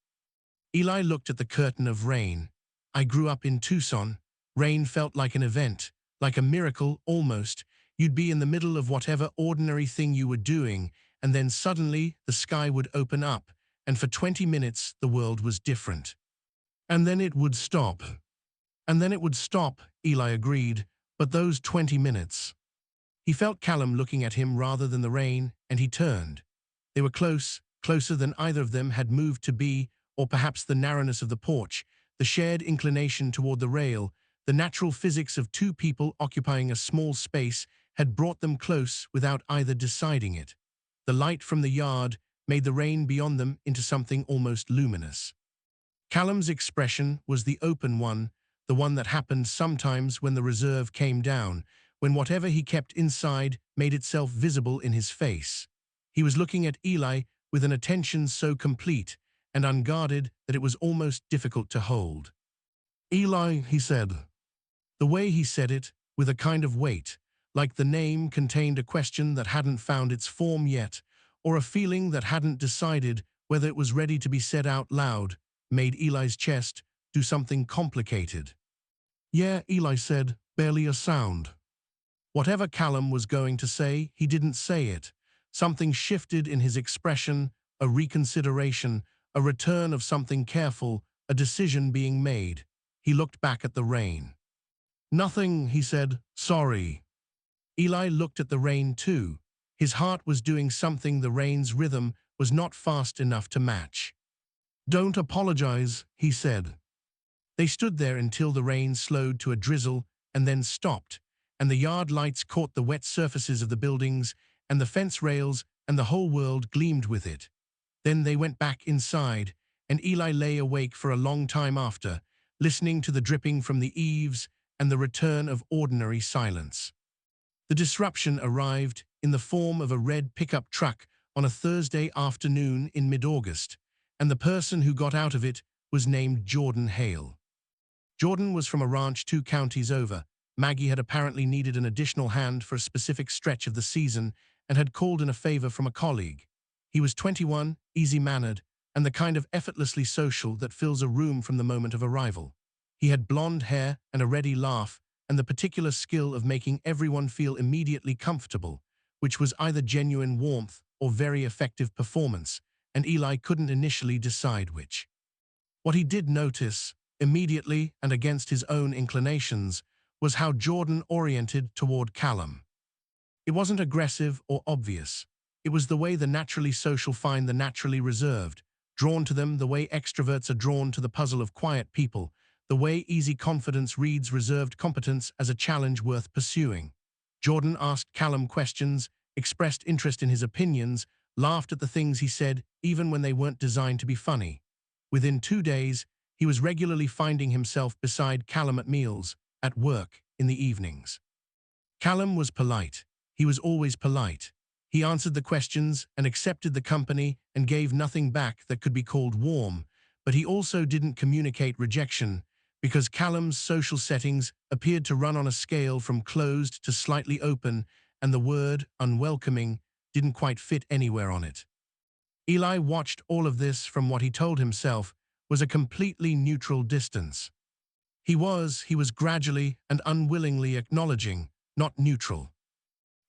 Eli looked at the curtain of rain. "I grew up in Tucson. Rain felt like an event, like a miracle almost. You'd be in the middle of whatever ordinary thing you were doing, and then suddenly the sky would open up, and for 20 minutes the world was different. And then it would stop." "And then it would stop," Eli agreed, "but those 20 minutes." He felt Callum looking at him rather than the rain, and he turned. They were close, closer than either of them had moved to be, or perhaps the narrowness of the porch, the shared inclination toward the rail, the natural physics of 2 people occupying a small space had brought them close without either deciding it. The light from the yard made the rain beyond them into something almost luminous. Callum's expression was the open one, the one that happened sometimes when the reserve came down, when whatever he kept inside made itself visible in his face. He was looking at Eli with an attention so complete and unguarded that it was almost difficult to hold. "Eli," he said. The way he said it, with a kind of weight, like the name contained a question that hadn't found its form yet, or a feeling that hadn't decided whether it was ready to be said out loud, made Eli's chest do something complicated. "Yeah," Eli said, barely a sound. Whatever Callum was going to say, he didn't say it. Something shifted in his expression, a reconsideration, a return of something careful, a decision being made. He looked back at the rain. "Nothing," he said. "Sorry." Eli looked at the rain too. His heart was doing something the rain's rhythm was not fast enough to match. "Don't apologize," he said. They stood there until the rain slowed to a drizzle and then stopped, and the yard lights caught the wet surfaces of the buildings and the fence rails, and the whole world gleamed with it. Then they went back inside, and Eli lay awake for a long time after, listening to the dripping from the eaves and the return of ordinary silence. The disruption arrived in the form of a red pickup truck on a Thursday afternoon in mid-August, and the person who got out of it was named Jordan Hale. Jordan was from a ranch 2 counties over. Maggie had apparently needed an additional hand for a specific stretch of the season and had called in a favor from a colleague. He was 21, easy-mannered, and the kind of effortlessly social that fills a room from the moment of arrival. He had blonde hair and a ready laugh, and the particular skill of making everyone feel immediately comfortable, which was either genuine warmth or very effective performance, and Eli couldn't initially decide which. What he did notice, immediately and against his own inclinations, was how Jordan oriented toward Callum. It wasn't aggressive or obvious. It was the way the naturally social find the naturally reserved, drawn to them the way extroverts are drawn to the puzzle of quiet people, the way easy confidence reads reserved competence as a challenge worth pursuing. Jordan asked Callum questions, expressed interest in his opinions, laughed at the things he said, even when they weren't designed to be funny. Within 2 days, he was regularly finding himself beside Callum at meals, at work, in the evenings. Callum was polite. He was always polite. He answered the questions and accepted the company and gave nothing back that could be called warm, but he also didn't communicate rejection, because Callum's social settings appeared to run on a scale from closed to slightly open, and the word unwelcoming didn't quite fit anywhere on it. Eli watched all of this from what he told himself was a completely neutral distance. He was gradually and unwillingly acknowledging, not neutral.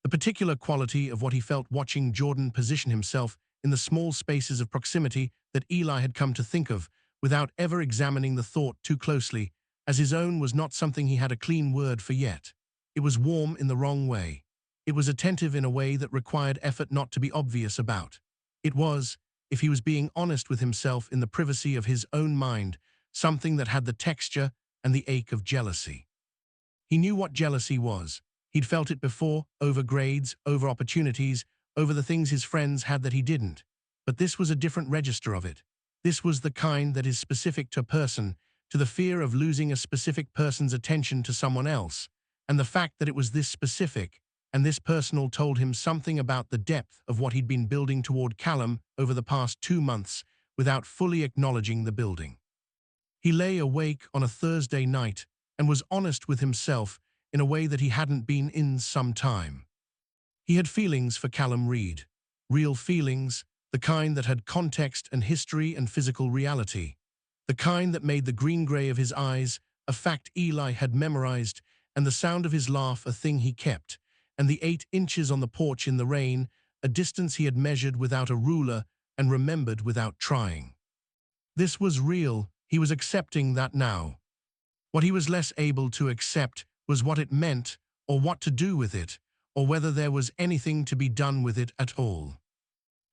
The particular quality of what he felt watching Jordan position himself in the small spaces of proximity that Eli had come to think of, without ever examining the thought too closely, as his own was not something he had a clean word for yet. It was warm in the wrong way. It was attentive in a way that required effort not to be obvious about. It was, if he was being honest with himself in the privacy of his own mind, something that had the texture and the ache of jealousy. He knew what jealousy was. He'd felt it before, over grades, over opportunities, over the things his friends had that he didn't. But this was a different register of it. This was the kind that is specific to a person, to the fear of losing a specific person's attention to someone else, and the fact that it was this specific, and this personal told him something about the depth of what he'd been building toward Callum over the past 2 months without fully acknowledging the building. He lay awake on a Thursday night and was honest with himself in a way that he hadn't been in some time. He had feelings for Callum Reed, real feelings, the kind that had context and history and physical reality, the kind that made the green-gray of his eyes a fact Eli had memorized, and the sound of his laugh a thing he kept, and the 8 inches on the porch in the rain, a distance he had measured without a ruler and remembered without trying. This was real. He was accepting that now. What he was less able to accept was what it meant, or what to do with it, or whether there was anything to be done with it at all.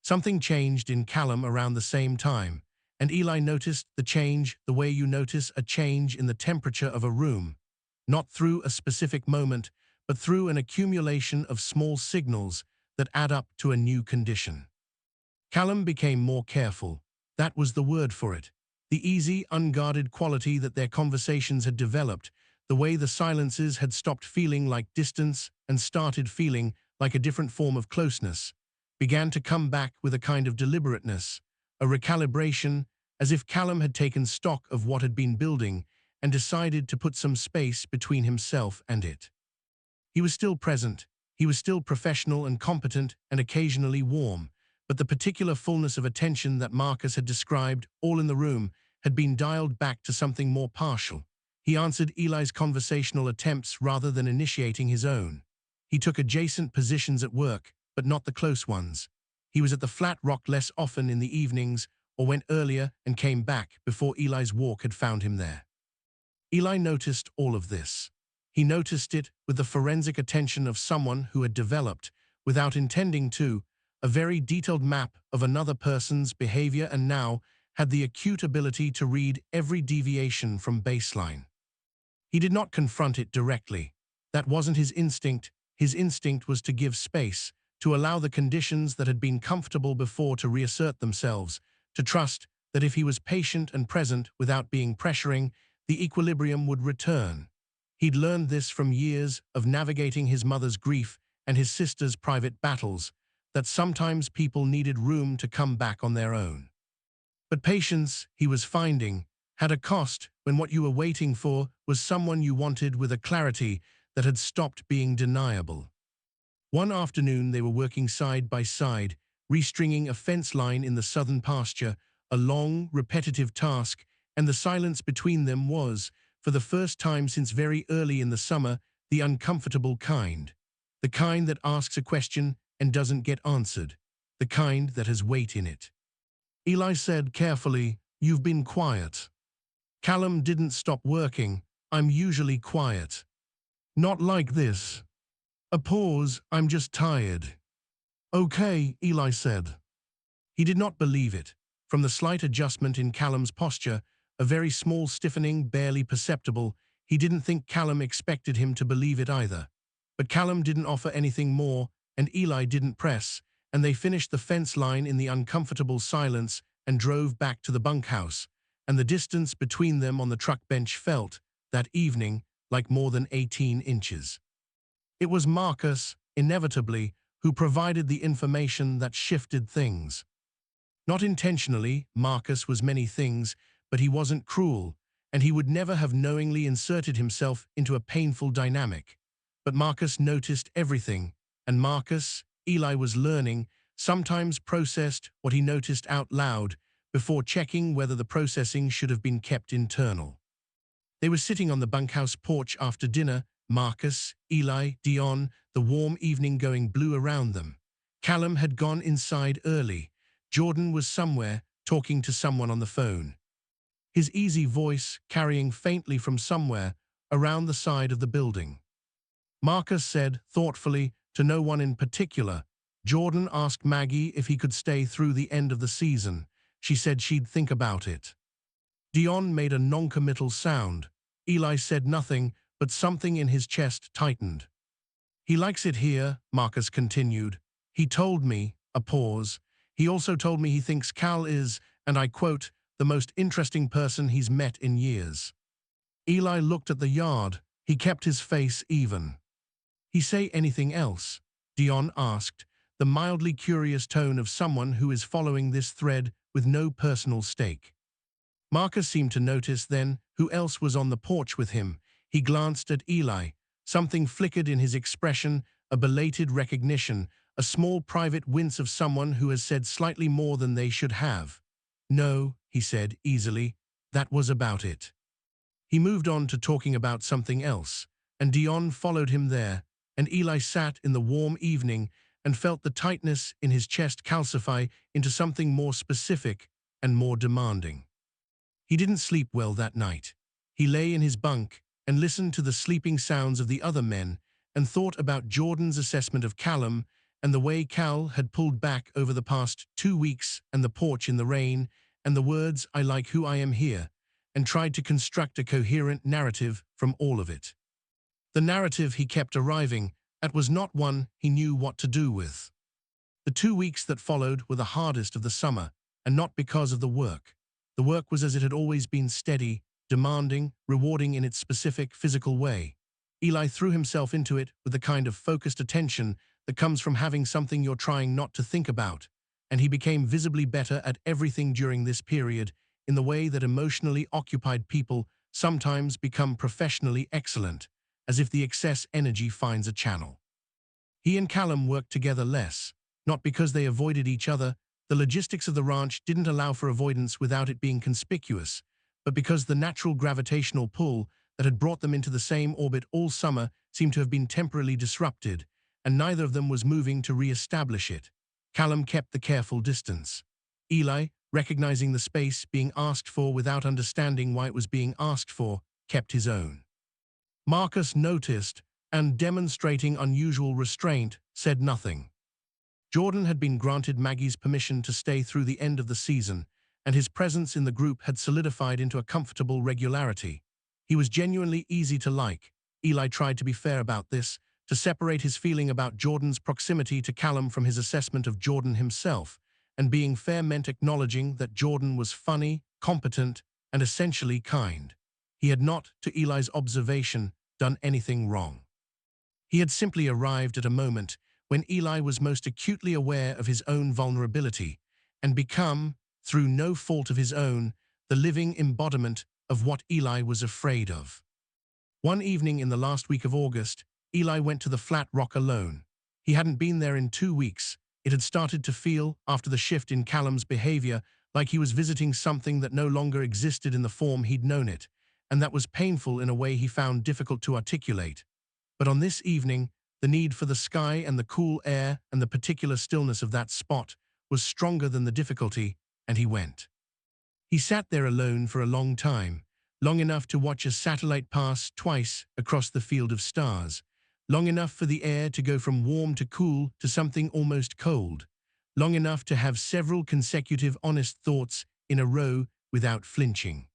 Something changed in Callum around the same time, and Eli noticed the change the way you notice a change in the temperature of a room, not through a specific moment, but through an accumulation of small signals that add up to a new condition. Callum became more careful. That was the word for it. The easy, unguarded quality that their conversations had developed, the way the silences had stopped feeling like distance and started feeling like a different form of closeness, began to come back with a kind of deliberateness, a recalibration, as if Callum had taken stock of what had been building and decided to put some space between himself and it. He was still present, he was still professional and competent and occasionally warm, but the particular fullness of attention that Marcus had described, all in the room, had been dialed back to something more partial. He answered Eli's conversational attempts rather than initiating his own. He took adjacent positions at work, but not the close ones. He was at the Flat Rock less often in the evenings, or went earlier and came back before Eli's walk had found him there. Eli noticed all of this. He noticed it with the forensic attention of someone who had developed, without intending to, a very detailed map of another person's behavior and now had the acute ability to read every deviation from baseline. He did not confront it directly. That wasn't his instinct. His instinct was to give space, to allow the conditions that had been comfortable before to reassert themselves, to trust that if he was patient and present without being pressuring, the equilibrium would return. He'd learned this from years of navigating his mother's grief and his sister's private battles, that sometimes people needed room to come back on their own. But patience, he was finding, had a cost when what you were waiting for was someone you wanted with a clarity that had stopped being deniable. One afternoon they were working side by side, restringing a fence line in the southern pasture, a long, repetitive task, and the silence between them was, for the first time since very early in the summer, the uncomfortable kind. The kind that asks a question and doesn't get answered. The kind that has weight in it. Eli said carefully, "You've been quiet." Callum didn't stop working. "I'm usually quiet. Not like this." A pause. "I'm just tired." "Okay," Eli said. He did not believe it. From the slight adjustment in Callum's posture, a very small stiffening, barely perceptible, he didn't think Callum expected him to believe it either. But Callum didn't offer anything more, and Eli didn't press, and they finished the fence line in the uncomfortable silence and drove back to the bunkhouse, and the distance between them on the truck bench felt, that evening, like more than 18 inches. It was Marcus, inevitably, who provided the information that shifted things. Not intentionally, Marcus was many things, but he wasn't cruel, and he would never have knowingly inserted himself into a painful dynamic. But Marcus noticed everything, and Marcus, Eli was learning, sometimes processed what he noticed out loud before checking whether the processing should have been kept internal. They were sitting on the bunkhouse porch after dinner, Marcus, Eli, Dion, the warm evening going blue around them. Callum had gone inside early. Jordan was somewhere, talking to someone on the phone. His easy voice carrying faintly from somewhere around the side of the building. Marcus said, thoughtfully, to no one in particular, Jordan asked Maggie if he could stay through the end of the season. She said she'd think about it. Dion made a non-committal sound. Eli said nothing, but something in his chest tightened. He likes it here, Marcus continued. He told me, a pause. He also told me he thinks Cal is, and I quote, the most interesting person he's met in years. Eli looked at the yard. He kept his face even. He say anything else? Dion asked, the mildly curious tone of someone who is following this thread with no personal stake. Marcus seemed to notice then who else was on the porch with him. He glanced at Eli. Something flickered in his expression, a belated recognition, a small private wince of someone who has said slightly more than they should have. No, he said easily, that was about it. He moved on to talking about something else, and Dion followed him there, and Eli sat in the warm evening and felt the tightness in his chest calcify into something more specific and more demanding. He didn't sleep well that night. He lay in his bunk and listened to the sleeping sounds of the other men and thought about Jordan's assessment of Callum and the way Cal had pulled back over the past 2 weeks and the porch in the rain and the words "I like who I am here," and tried to construct a coherent narrative from all of it. The narrative he kept arriving at was not one he knew what to do with. The 2 weeks that followed were the hardest of the summer, and not because of the work. The work was as it had always been, steady, demanding, rewarding in its specific physical way. Eli threw himself into it with the kind of focused attention that comes from having something you're trying not to think about, and he became visibly better at everything during this period in the way that emotionally occupied people sometimes become professionally excellent, as if the excess energy finds a channel. He and Callum worked together less, not because they avoided each other. The logistics of the ranch didn't allow for avoidance without it being conspicuous, but because the natural gravitational pull that had brought them into the same orbit all summer seemed to have been temporarily disrupted, and neither of them was moving to re-establish it. Callum kept the careful distance. Eli, recognizing the space being asked for without understanding why it was being asked for, kept his own. Marcus noticed, and demonstrating unusual restraint, said nothing. Jordan had been granted Maggie's permission to stay through the end of the season, and his presence in the group had solidified into a comfortable regularity. He was genuinely easy to like. Eli tried to be fair about this, to separate his feeling about Jordan's proximity to Callum from his assessment of Jordan himself, and being fair meant acknowledging that Jordan was funny, competent, and essentially kind. He had not, to Eli's observation, done anything wrong. He had simply arrived at a moment when Eli was most acutely aware of his own vulnerability, and become, through no fault of his own, the living embodiment of what Eli was afraid of. One evening in the last week of August, Eli went to the Flat Rock alone. He hadn't been there in 2 weeks. It had started to feel, after the shift in Callum's behavior, like he was visiting something that no longer existed in the form he'd known it, and that was painful in a way he found difficult to articulate. But on this evening, the need for the sky and the cool air and the particular stillness of that spot was stronger than the difficulty, and he went. He sat there alone for a long time, long enough to watch a satellite pass twice across the field of stars, long enough for the air to go from warm to cool to something almost cold, long enough to have several consecutive honest thoughts in a row without flinching.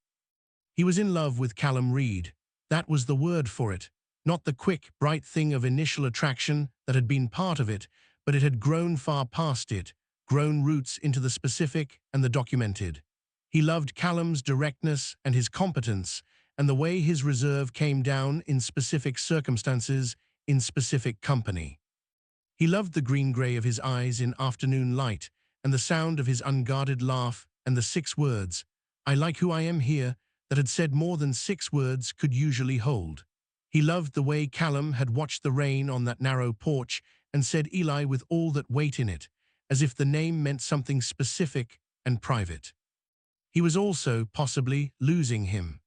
He was in love with Callum Reed. That was the word for it. Not the quick, bright thing of initial attraction that had been part of it, but it had grown far past it, grown roots into the specific and the documented. He loved Callum's directness and his competence, and the way his reserve came down in specific circumstances, in specific company. He loved the green-grey of his eyes in afternoon light, and the sound of his unguarded laugh, and the 6 words, "I like who I am here," that had said more than 6 words could usually hold. He loved the way Callum had watched the rain on that narrow porch and said Eli with all that weight in it, as if the name meant something specific and private. He was also, possibly, losing him.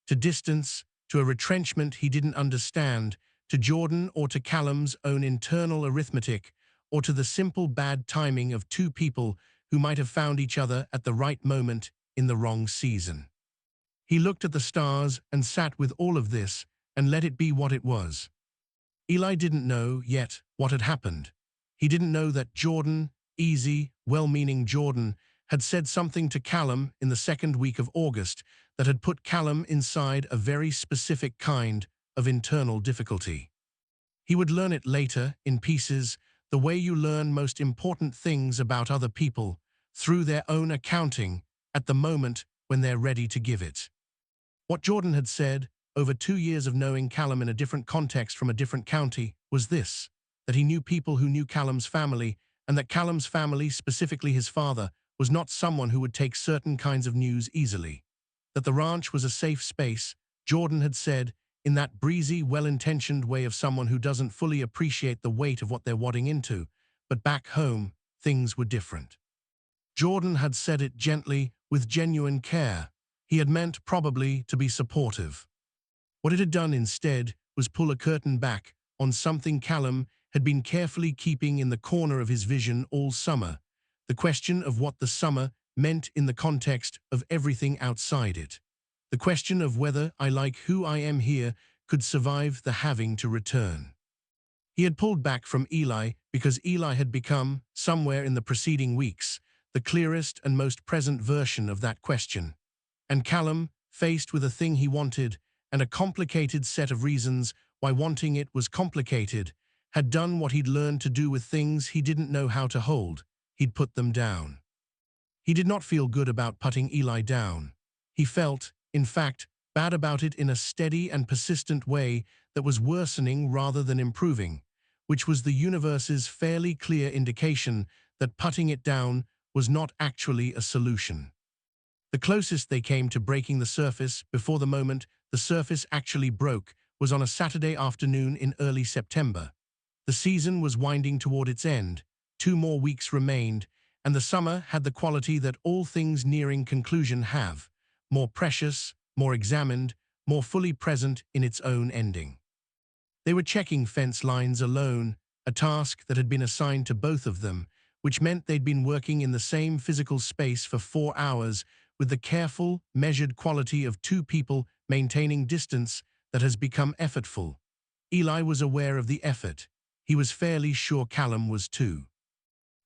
To distance, to a retrenchment he didn't understand, to Jordan or to Callum's own internal arithmetic, or to the simple bad timing of 2 people who might have found each other at the right moment in the wrong season. He looked at the stars and sat with all of this and let it be what it was. Eli didn't know yet what had happened. He didn't know that Jordan, easy, well-meaning Jordan, had said something to Callum in the 2nd week of August that had put Callum inside a very specific kind of internal difficulty. He would learn it later, in pieces, the way you learn most important things about other people, through their own accounting, at the moment when they're ready to give it. What Jordan had said, over 2 years of knowing Callum in a different context from a different county, was this: that he knew people who knew Callum's family, and that Callum's family, specifically his father, was not someone who would take certain kinds of news easily. That the ranch was a safe space, Jordan had said, in that breezy, well-intentioned way of someone who doesn't fully appreciate the weight of what they're wadding into, but back home, things were different. Jordan had said it gently, with genuine care. He had meant, probably, to be supportive. What it had done instead was pull a curtain back on something Callum had been carefully keeping in the corner of his vision all summer, the question of what the summer meant in the context of everything outside it. The question of whether I like who I am here could survive the having to return. He had pulled back from Eli because Eli had become, somewhere in the preceding weeks, the clearest and most present version of that question. And Callum, faced with a thing he wanted, and a complicated set of reasons why wanting it was complicated, had done what he'd learned to do with things he didn't know how to hold. He'd put them down. He did not feel good about putting Eli down. He felt, in fact, bad about it in a steady and persistent way that was worsening rather than improving, which was the universe's fairly clear indication that putting it down was not actually a solution. The closest they came to breaking the surface before the moment the surface actually broke was on a Saturday afternoon in early September. The season was winding toward its end, 2 more weeks remained, and the summer had the quality that all things nearing conclusion have: more precious, more examined, more fully present in its own ending. They were checking fence lines alone, a task that had been assigned to both of them, which meant they'd been working in the same physical space for 4 hours with the careful, measured quality of 2 people maintaining distance that has become effortful. Eli was aware of the effort. He was fairly sure Callum was too.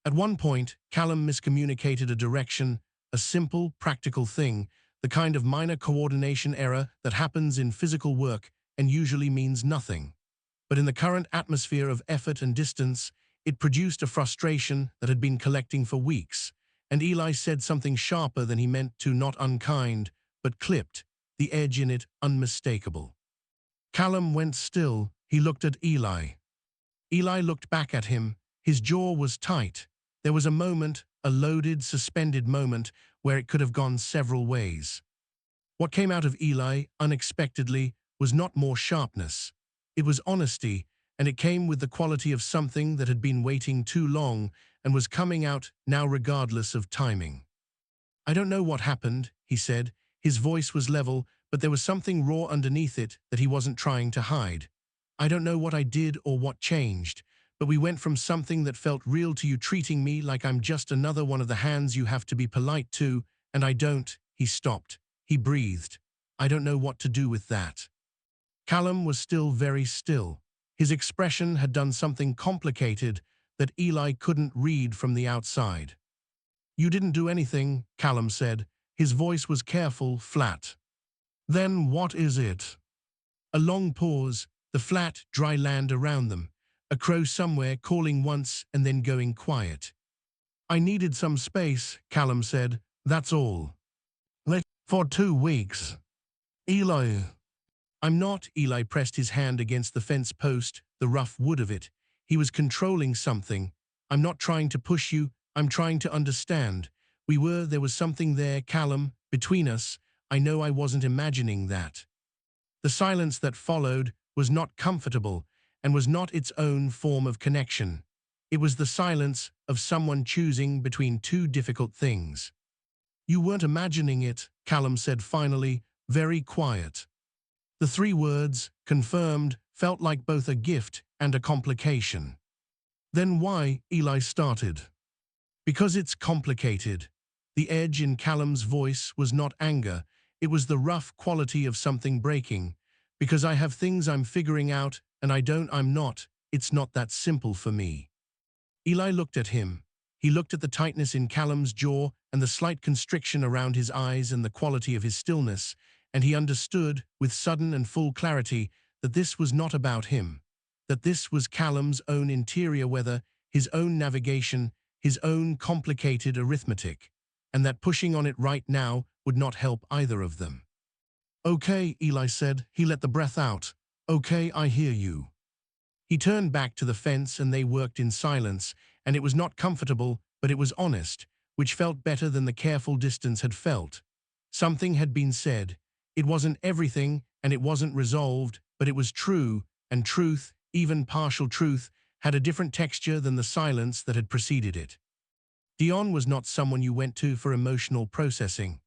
At one point, Callum miscommunicated a direction, a simple, practical thing, the kind of minor coordination error that happens in physical work and usually means nothing. But in the current atmosphere of effort and distance, it produced a frustration that had been collecting for weeks, and Eli said something sharper than he meant to, not unkind, but clipped, the edge in it unmistakable. Callum went still. He looked at Eli. Eli looked back at him. His jaw was tight. There was a moment, a loaded, suspended moment, where it could have gone several ways. What came out of Eli, unexpectedly, was not more sharpness. It was honesty, and it came with the quality of something that had been waiting too long and was coming out now regardless of timing. "I don't know what happened," he said. His voice was level, but there was something raw underneath it that he wasn't trying to hide. "I don't know what I did or what changed, but we went from something that felt real to you treating me like I'm just another one of the hands you have to be polite to, and I don't." He stopped. He breathed. "I don't know what to do with that." Callum was still very still. His expression had done something complicated, that Eli couldn't read from the outside. "You didn't do anything," Callum said. His voice was careful, flat. "Then what is it?" A long pause, the flat, dry land around them, a crow somewhere calling once and then going quiet. "I needed some space," Callum said. "That's all." "For 2 weeks." "Eli." "I'm not." Eli pressed his hand against the fence post, the rough wood of it. He was controlling something. "I'm not trying to push you. I'm trying to understand. There was something there, Callum, between us. I know I wasn't imagining that." The silence that followed was not comfortable and was not its own form of connection. It was the silence of someone choosing between two difficult things. "You weren't imagining it," Callum said finally, very quiet. The 3 words, confirmed, felt like both a gift and a complication. "Then why?" Eli started. "Because it's complicated." The edge in Callum's voice was not anger, it was the rough quality of something breaking. "Because I have things I'm figuring out, and it's not that simple for me." Eli looked at him. He looked at the tightness in Callum's jaw and the slight constriction around his eyes and the quality of his stillness, and he understood, with sudden and full clarity, that this was not about him, that this was Callum's own interior weather, his own navigation, his own complicated arithmetic, and that pushing on it right now would not help either of them. "Okay," Eli said. He let the breath out. "Okay, I hear you." He turned back to the fence and they worked in silence, and it was not comfortable, but it was honest, which felt better than the careful distance had felt. Something had been said. It wasn't everything, and it wasn't resolved, but it was true, and truth, even partial truth, had a different texture than the silence that had preceded it. Dion was not someone you went to for emotional processing.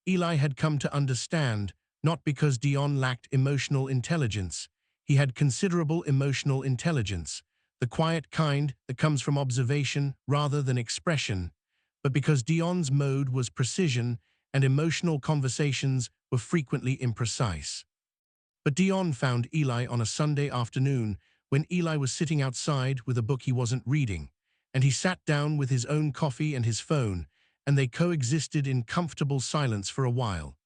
Eli had come to understand, not because Dion lacked emotional intelligence. He had considerable emotional intelligence, the quiet kind that comes from observation rather than expression, but because Dion's mode was precision and emotional conversations were frequently imprecise. But Dion found Eli on a Sunday afternoon when Eli was sitting outside with a book he wasn't reading, and he sat down with his own coffee and his phone, and they coexisted in comfortable silence for a while.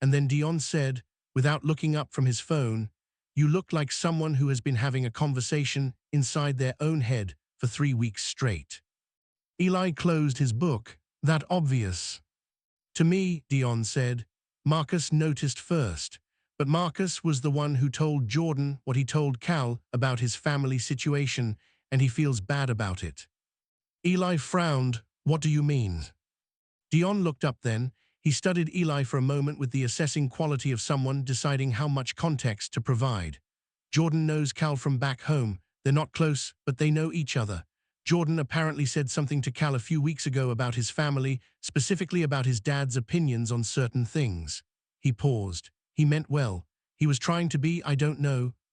And then Dion said, without looking up from his phone, "You look like someone who has been having a conversation inside their own head for 3 weeks straight." Eli closed his book. "That obvious?" "To me," Dion said. "Marcus noticed first. But Marcus was the one who told Jordan what he told Cal about his family situation, and he feels bad about it." Eli frowned. "What do you mean?" Dion looked up then. He studied Eli for a moment with the assessing quality of someone deciding how much context to provide. "Jordan knows Cal from back home. They're not close, but they know each other. Jordan apparently said something to Cal a few weeks ago about his family, specifically about his dad's opinions on certain things." He paused. He meant well. He was trying to be,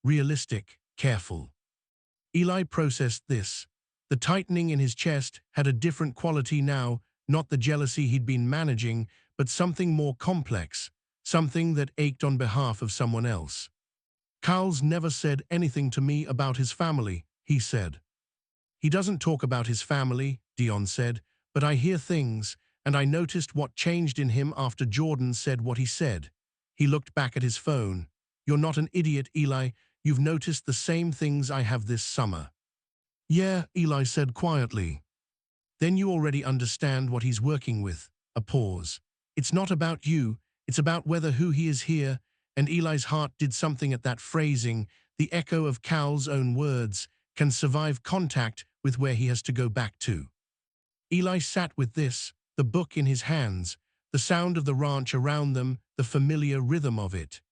realistic, careful. Eli processed this. The tightening in his chest had a different quality now, not the jealousy he'd been managing, but something more complex, something that ached on behalf of someone else. "Cal's never said anything to me about his family," he said. "He doesn't talk about his family," Dion said, "but I hear things, and I noticed what changed in him after Jordan said what he said." He looked back at his phone. "You're not an idiot, Eli. You've noticed the same things I have this summer." "Yeah," Eli said quietly. "Then you already understand what he's working with." A pause. "It's not about you. It's about whether who he is here." And Eli's heart did something at that phrasing. The echo of Cal's own words can survive contact with where he has to go back to. Eli sat with this, the book in his hands, the sound of the ranch around them, the familiar rhythm of it.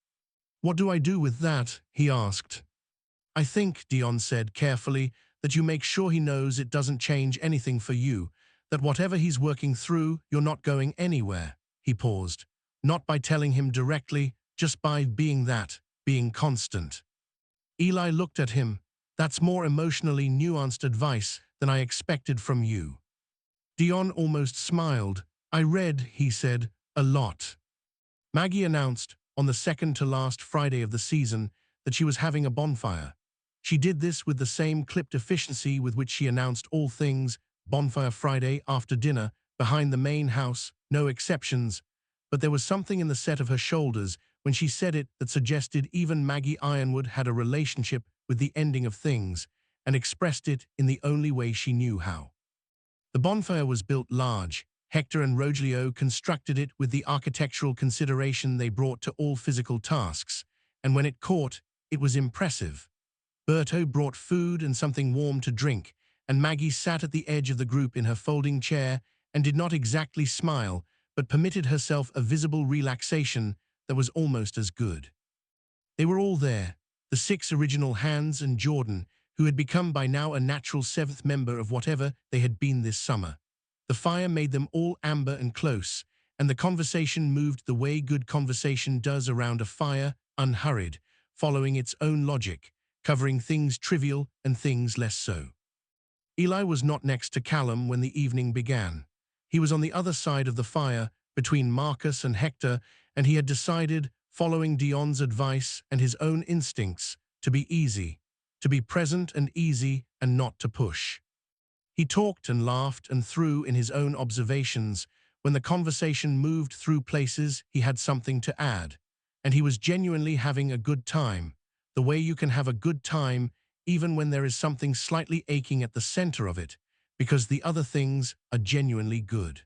"What do I do with that?" he asked. "I think," Dion said carefully, "that you make sure he knows it doesn't change anything for you, that whatever he's working through, you're not going anywhere." He paused. "Not by telling him directly, just by being constant." Eli looked at him. "That's more emotionally nuanced advice than I expected from you." Dion almost smiled. "I read," he said, "a lot." Maggie announced, on the second to last Friday of the season, that she was having a bonfire. She did this with the same clipped efficiency with which she announced all things Bonfire Friday after dinner behind the main house, no exceptions. But there was something in the set of her shoulders when she said it that suggested even Maggie Ironwood had a relationship with the ending of things and expressed it in the only way she knew how. The bonfire was built large. Hector and Rogelio constructed it with the architectural consideration they brought to all physical tasks, and when it caught, it was impressive. Berto brought food and something warm to drink, and Maggie sat at the edge of the group in her folding chair and did not exactly smile, but permitted herself a visible relaxation that was almost as good. They were all there, the 6 original Hands and Jordan, who had become by now a natural 7th member of whatever they had been this summer. The fire made them all amber and close, and the conversation moved the way good conversation does around a fire, unhurried, following its own logic, covering things trivial and things less so. Eli was not next to Callum when the evening began. He was on the other side of the fire, between Marcus and Hector, and he had decided, following Dion's advice and his own instincts, to be easy, to be present and easy and not to push. He talked and laughed and threw in his own observations. When the conversation moved through places, he had something to add, and he was genuinely having a good time, the way you can have a good time even when there is something slightly aching at the center of it, because the other things are genuinely good.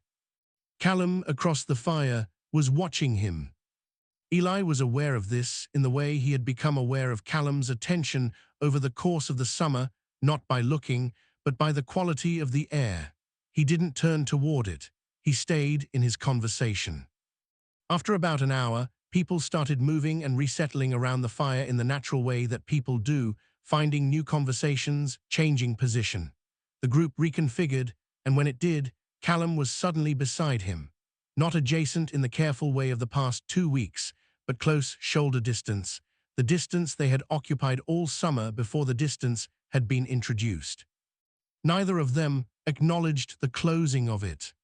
Callum, across the fire, was watching him. Eli was aware of this in the way he had become aware of Callum's attention over the course of the summer, not by looking, but by the quality of the air. He didn't turn toward it. He stayed in his conversation. After about an hour, people started moving and resettling around the fire in the natural way that people do, finding new conversations, changing position. The group reconfigured, and when it did, Callum was suddenly beside him. Not adjacent in the careful way of the past 2 weeks, but close shoulder distance, the distance they had occupied all summer before the distance had been introduced. Neither of them acknowledged the closing of it.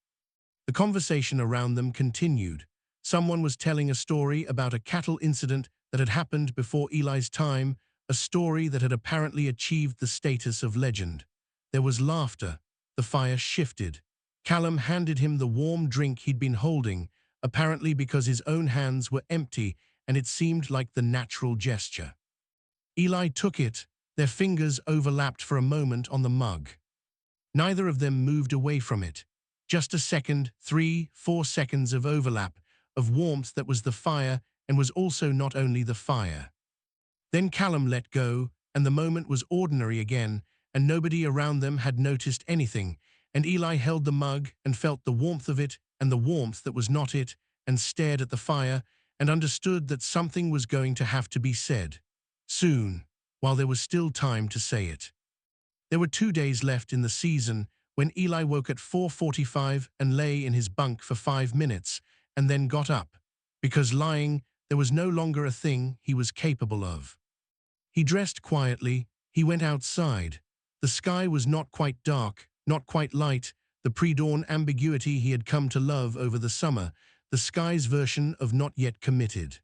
The conversation around them continued. Someone was telling a story about a cattle incident that had happened before Eli's time, a story that had apparently achieved the status of legend. There was laughter. The fire shifted. Callum handed him the warm drink he'd been holding, apparently because his own hands were empty, and it seemed like the natural gesture. Eli took it. Their fingers overlapped for a moment on the mug. Neither of them moved away from it. Just a second, 3, 4 seconds of overlap, of warmth that was the fire and was also not only the fire. Then Callum let go, and the moment was ordinary again, and nobody around them had noticed anything, and Eli held the mug and felt the warmth of it and the warmth that was not it, and stared at the fire, and understood that something was going to have to be said. Soon, while there was still time to say it. There were 2 days left in the season when Eli woke at 4:45 and lay in his bunk for 5 minutes, and then got up, because lying, there was no longer a thing he was capable of. He dressed quietly. He went outside. The sky was not quite dark, not quite light, the pre-dawn ambiguity he had come to love over the summer, the sky's version of not yet committed.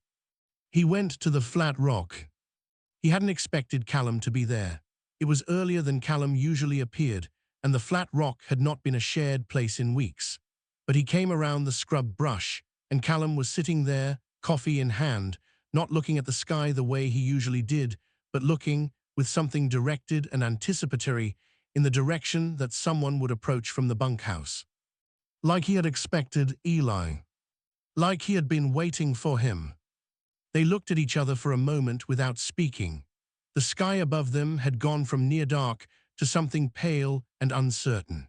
He went to the flat rock. He hadn't expected Callum to be there. It was earlier than Callum usually appeared, and the flat rock had not been a shared place in weeks. But he came around the scrub brush, and Callum was sitting there, coffee in hand, not looking at the sky the way he usually did, but looking, with something directed and anticipatory, in the direction that someone would approach from the bunkhouse. Like he had expected Eli. Like he had been waiting for him. They looked at each other for a moment without speaking. The sky above them had gone from near dark to something pale and uncertain.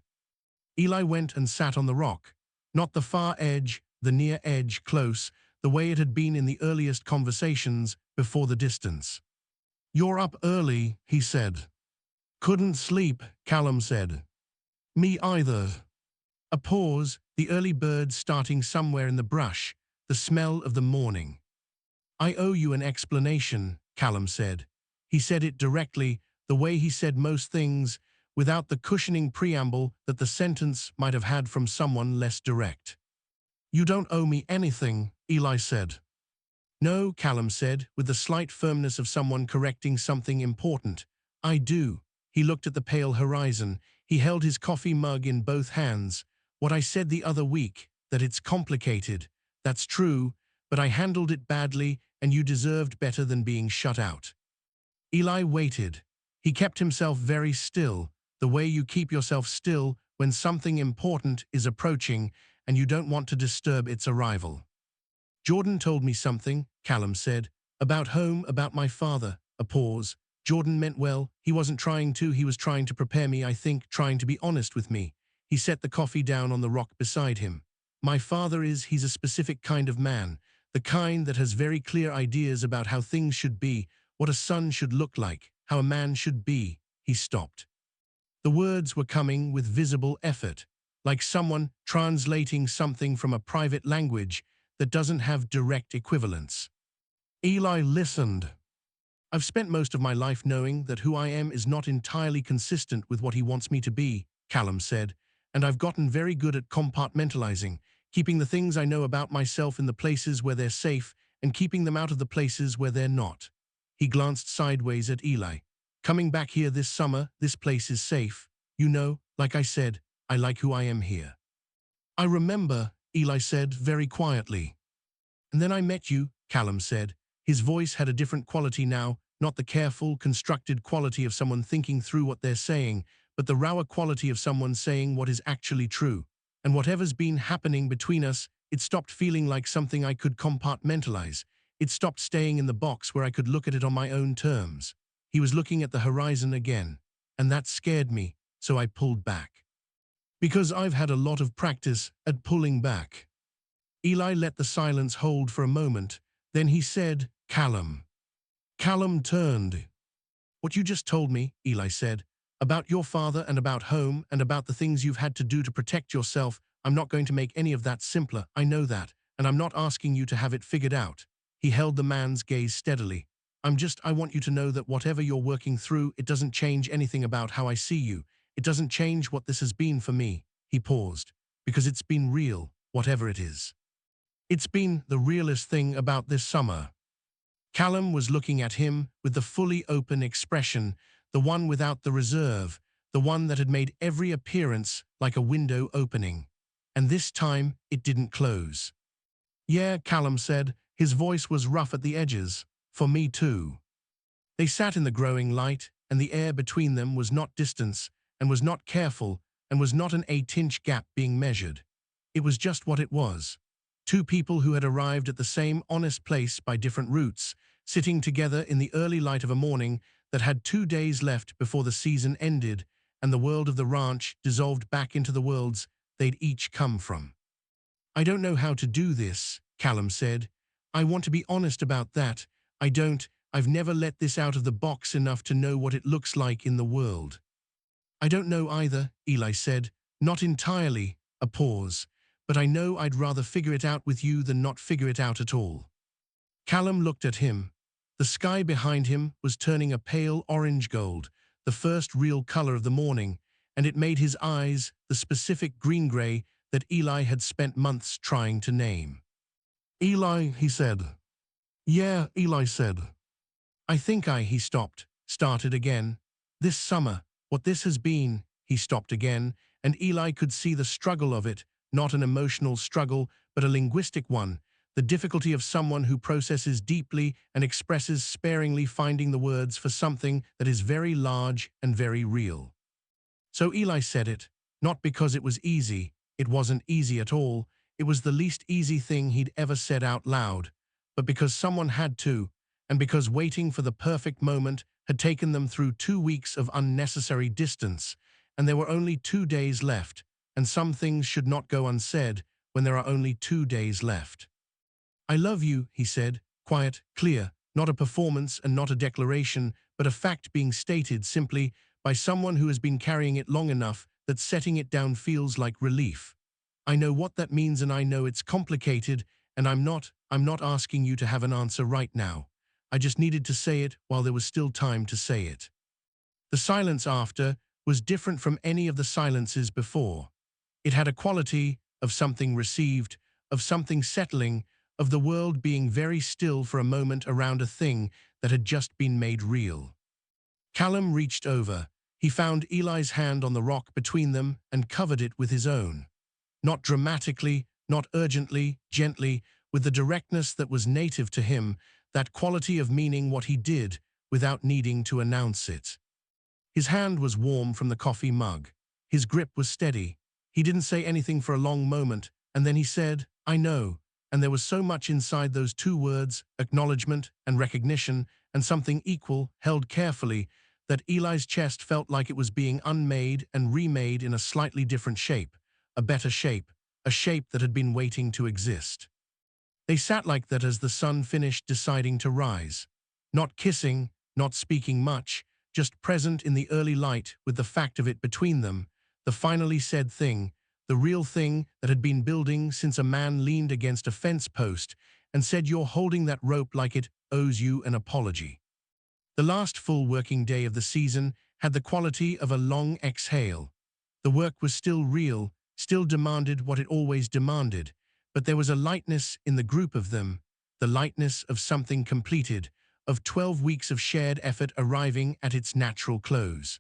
Eli went and sat on the rock, not the far edge, the near edge close, the way it had been in the earliest conversations before the distance. "You're up early," he said. "Couldn't sleep," Callum said. "Me either." A pause, the early birds starting somewhere in the brush, the smell of the morning. "I owe you an explanation," Callum said. He said it directly, the way he said most things, without the cushioning preamble that the sentence might have had from someone less direct. "You don't owe me anything," Eli said. "No," Callum said, with the slight firmness of someone correcting something important. I do. He looked at the pale horizon. He held his coffee mug in both hands. What I said the other week, that it's complicated. That's true, but I handled it badly and you deserved better than being shut out. Eli waited. He kept himself very still, the way you keep yourself still when something important is approaching and you don't want to disturb its arrival. Jordan told me something, Callum said, about home, about my father. A pause. Jordan meant well. He wasn't trying to. He was trying to prepare me, I think, trying to be honest with me. He set the coffee down on the rock beside him. My father he's a specific kind of man, the kind that has very clear ideas about how things should be, what a son should look like, how a man should be. He stopped. The words were coming with visible effort, like someone translating something from a private language that doesn't have direct equivalents. Eli listened. I've spent most of my life knowing that who I am is not entirely consistent with what he wants me to be, Callum said, and I've gotten very good at compartmentalizing, keeping the things I know about myself in the places where they're safe and keeping them out of the places where they're not. He glanced sideways at Eli. Coming back here this summer, this place is safe. You know, like I said, I like who I am here. I remember, Eli said very quietly. And then I met you, Callum said. His voice had a different quality now, not the careful, constructed quality of someone thinking through what they're saying, but the rawer quality of someone saying what is actually true. And whatever's been happening between us, it stopped feeling like something I could compartmentalize. It stopped staying in the box where I could look at it on my own terms. He was looking at the horizon again, and that scared me, so I pulled back. Because I've had a lot of practice at pulling back. Eli let the silence hold for a moment, then he said, Callum. Callum turned. What you just told me, Eli said, about your father and about home and about the things you've had to do to protect yourself, I'm not going to make any of that simpler, I know that, and I'm not asking you to have it figured out. He held the man's gaze steadily. I want you to know that whatever you're working through, it doesn't change anything about how I see you. It doesn't change what this has been for me. He paused. Because it's been real, whatever it is. It's been the realest thing about this summer. Callum was looking at him with the fully open expression, the one without the reserve, the one that had made every appearance like a window opening. And this time, it didn't close. Yeah, Callum said, his voice was rough at the edges. For me too. They sat in the growing light, and the air between them was not distance, and was not careful, and was not an 8-inch gap being measured. It was just what it was. Two people who had arrived at the same honest place by different routes, sitting together in the early light of a morning that had 2 days left before the season ended, and the world of the ranch dissolved back into the worlds they'd each come from. I don't know how to do this, Callum said. I want to be honest about that. I've never let this out of the box enough to know what it looks like in the world. I don't know either, Eli said, not entirely, a pause, but I know I'd rather figure it out with you than not figure it out at all. Callum looked at him. The sky behind him was turning a pale orange gold, the first real color of the morning, and it made his eyes the specific green-gray that Eli had spent months trying to name. Eli, he said. Yeah, Eli said. He stopped, started again. This summer, what this has been, he stopped again, and Eli could see the struggle of it, not an emotional struggle, but a linguistic one, the difficulty of someone who processes deeply and expresses sparingly, finding the words for something that is very large and very real. So Eli said it, not because it was easy, it wasn't easy at all, it was the least easy thing he'd ever said out loud, but because someone had to, and because waiting for the perfect moment had taken them through 2 weeks of unnecessary distance, and there were only 2 days left, and some things should not go unsaid when there are only 2 days left. I love you, he said, quiet, clear, not a performance and not a declaration, but a fact being stated simply by someone who has been carrying it long enough that setting it down feels like relief. I know what that means and I know it's complicated, and I'm not asking you to have an answer right now. I just needed to say it while there was still time to say it. The silence after was different from any of the silences before. It had a quality of something received, of something settling, of the world being very still for a moment around a thing that had just been made real. Callum reached over. He found Eli's hand on the rock between them and covered it with his own. Not dramatically, not urgently, gently, with the directness that was native to him, that quality of meaning what he did without needing to announce it. His hand was warm from the coffee mug. His grip was steady. He didn't say anything for a long moment, and then he said, "I know," and there was so much inside those two words, acknowledgement and recognition, and something equal, held carefully, that Eli's chest felt like it was being unmade and remade in a slightly different shape, a better shape, a shape that had been waiting to exist. They sat like that as the sun finished deciding to rise. Not kissing, not speaking much, just present in the early light with the fact of it between them, the finally said thing, the real thing that had been building since a man leaned against a fence post and said, "You're holding that rope like it owes you an apology." The last full working day of the season had the quality of a long exhale. The work was still real, still demanded what it always demanded, but there was a lightness in the group of them, the lightness of something completed, of 12 weeks of shared effort arriving at its natural close.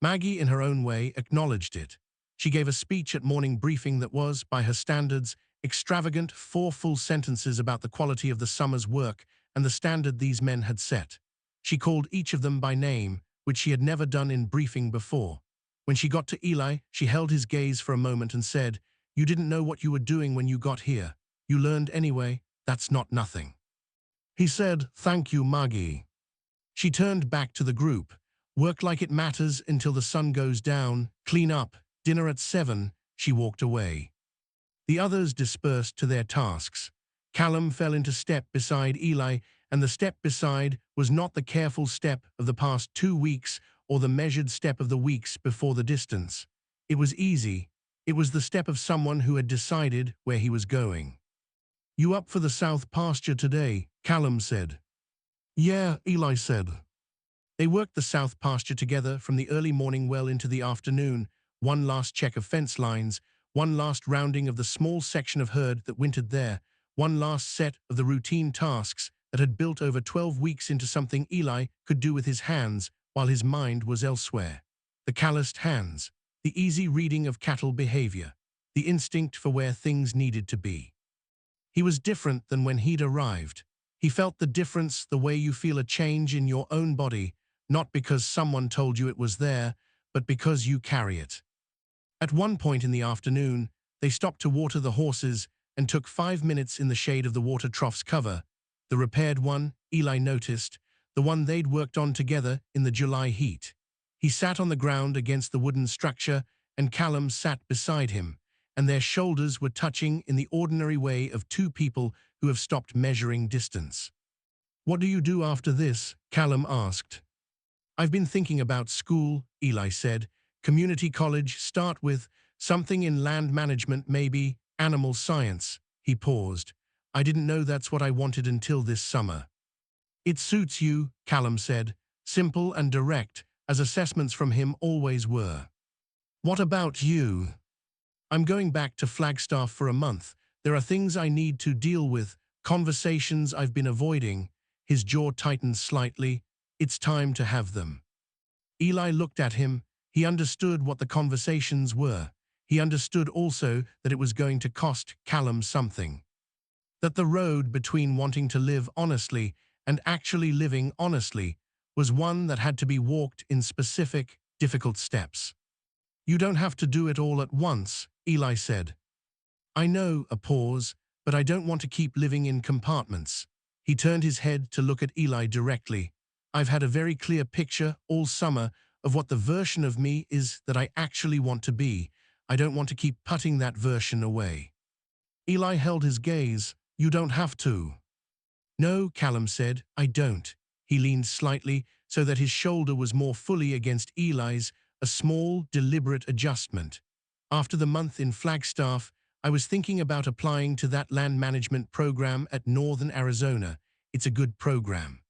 Maggie, in her own way, acknowledged it. She gave a speech at morning briefing that was, by her standards, extravagant, 4 full sentences about the quality of the summer's work and the standard these men had set. She called each of them by name, which she had never done in briefing before. When she got to Eli, she held his gaze for a moment and said, "You didn't know what you were doing when you got here. You learned anyway. That's not nothing." He said, "Thank you, Maggie." She turned back to the group. "Work like it matters until the sun goes down. Clean up. Dinner at 7. She walked away. The others dispersed to their tasks. Callum fell into step beside Eli, and the step beside was not the careful step of the past 2 weeks or the measured step of the weeks before the distance. It was easy. It was the step of someone who had decided where he was going. "You up for the south pasture today?" Callum said. "Yeah," Eli said. They worked the south pasture together from the early morning well into the afternoon, one last check of fence lines, one last rounding of the small section of herd that wintered there, one last set of the routine tasks that had built over 12 weeks into something Eli could do with his hands while his mind was elsewhere. The calloused hands, the easy reading of cattle behavior, the instinct for where things needed to be. He was different than when he'd arrived. He felt the difference the way you feel a change in your own body, not because someone told you it was there, but because you carry it. At one point in the afternoon, they stopped to water the horses and took 5 minutes in the shade of the water trough's cover. The repaired one, Eli noticed, the one they'd worked on together in the July heat. He sat on the ground against the wooden structure, and Callum sat beside him, and their shoulders were touching in the ordinary way of two people who have stopped measuring distance. "What do you do after this?" Callum asked. "I've been thinking about school," Eli said. "Community college, start with something in land management, maybe animal science." He paused. "I didn't know that's what I wanted until this summer." "It suits you," Callum said, simple and direct, as assessments from him always were. "What about you?" "I'm going back to Flagstaff for a month. There are things I need to deal with, conversations I've been avoiding." His jaw tightened slightly. "It's time to have them." Eli looked at him. He understood what the conversations were. He understood also that it was going to cost Callum something. That the road between wanting to live honestly and actually living honestly was one that had to be walked in specific, difficult steps. "You don't have to do it all at once," Eli said. "I know," a pause, "but I don't want to keep living in compartments." He turned his head to look at Eli directly. "I've had a very clear picture all summer of what the version of me is that I actually want to be. I don't want to keep putting that version away." Eli held his gaze. "You don't have to." "No," Callum said, "I don't." He leaned slightly so that his shoulder was more fully against Eli's, a small, deliberate adjustment. "After the month in Flagstaff, I was thinking about applying to that land management program at Northern Arizona. It's a good program."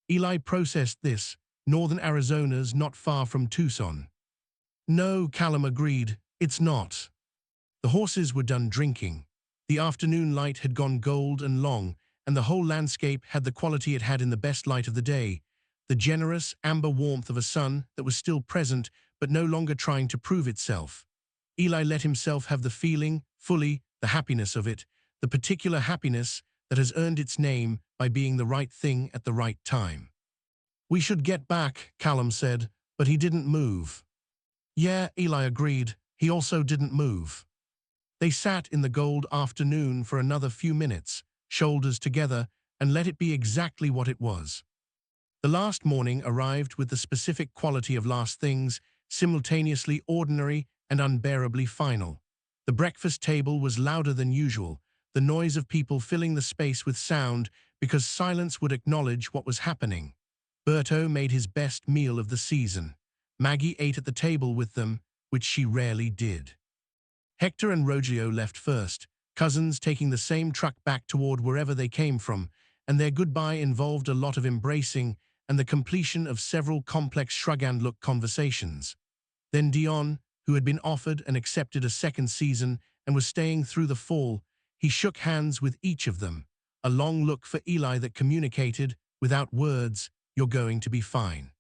Eli processed this. Northern Arizona's not far from Tucson. "No," Callum agreed, "it's not." The horses were done drinking. The afternoon light had gone gold and long, and the whole landscape had the quality it had in the best light of the day. the generous, amber warmth of a sun that was still present but no longer trying to prove itself. Eli let himself have the feeling, fully, the happiness of it, the particular happiness that has earned its name by being the right thing at the right time. "We should get back," Callum said, but he didn't move. "Yeah," Eli agreed, he also didn't move. They sat in the gold afternoon for another few minutes, shoulders together, and let it be exactly what it was. The last morning arrived with the specific quality of last things, simultaneously ordinary and unbearably final. The breakfast table was louder than usual, the noise of people filling the space with sound because silence would acknowledge what was happening. Berto made his best meal of the season. Maggie ate at the table with them, which she rarely did. Hector and Rogelio left first, cousins taking the same truck back toward wherever they came from, and their goodbye involved a lot of embracing and the completion of several complex shrug-and-look conversations. Then Dion, who had been offered and accepted a second season and was staying through the fall, he shook hands with each of them, a long look for Eli that communicated, without words, "You're going to be fine."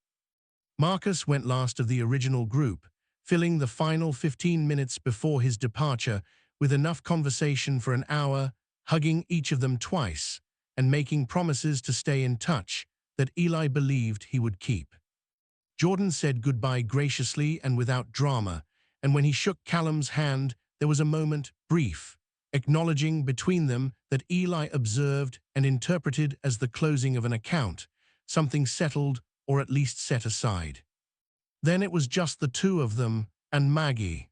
Marcus went last of the original group, filling the final 15 minutes before his departure with enough conversation for an hour, hugging each of them twice, and making promises to stay in touch that Eli believed he would keep. Jordan said goodbye graciously and without drama, and when he shook Callum's hand, there was a moment, brief, acknowledging between them that Eli observed and interpreted as the closing of an account, something settled or at least set aside. Then it was just the two of them and Maggie.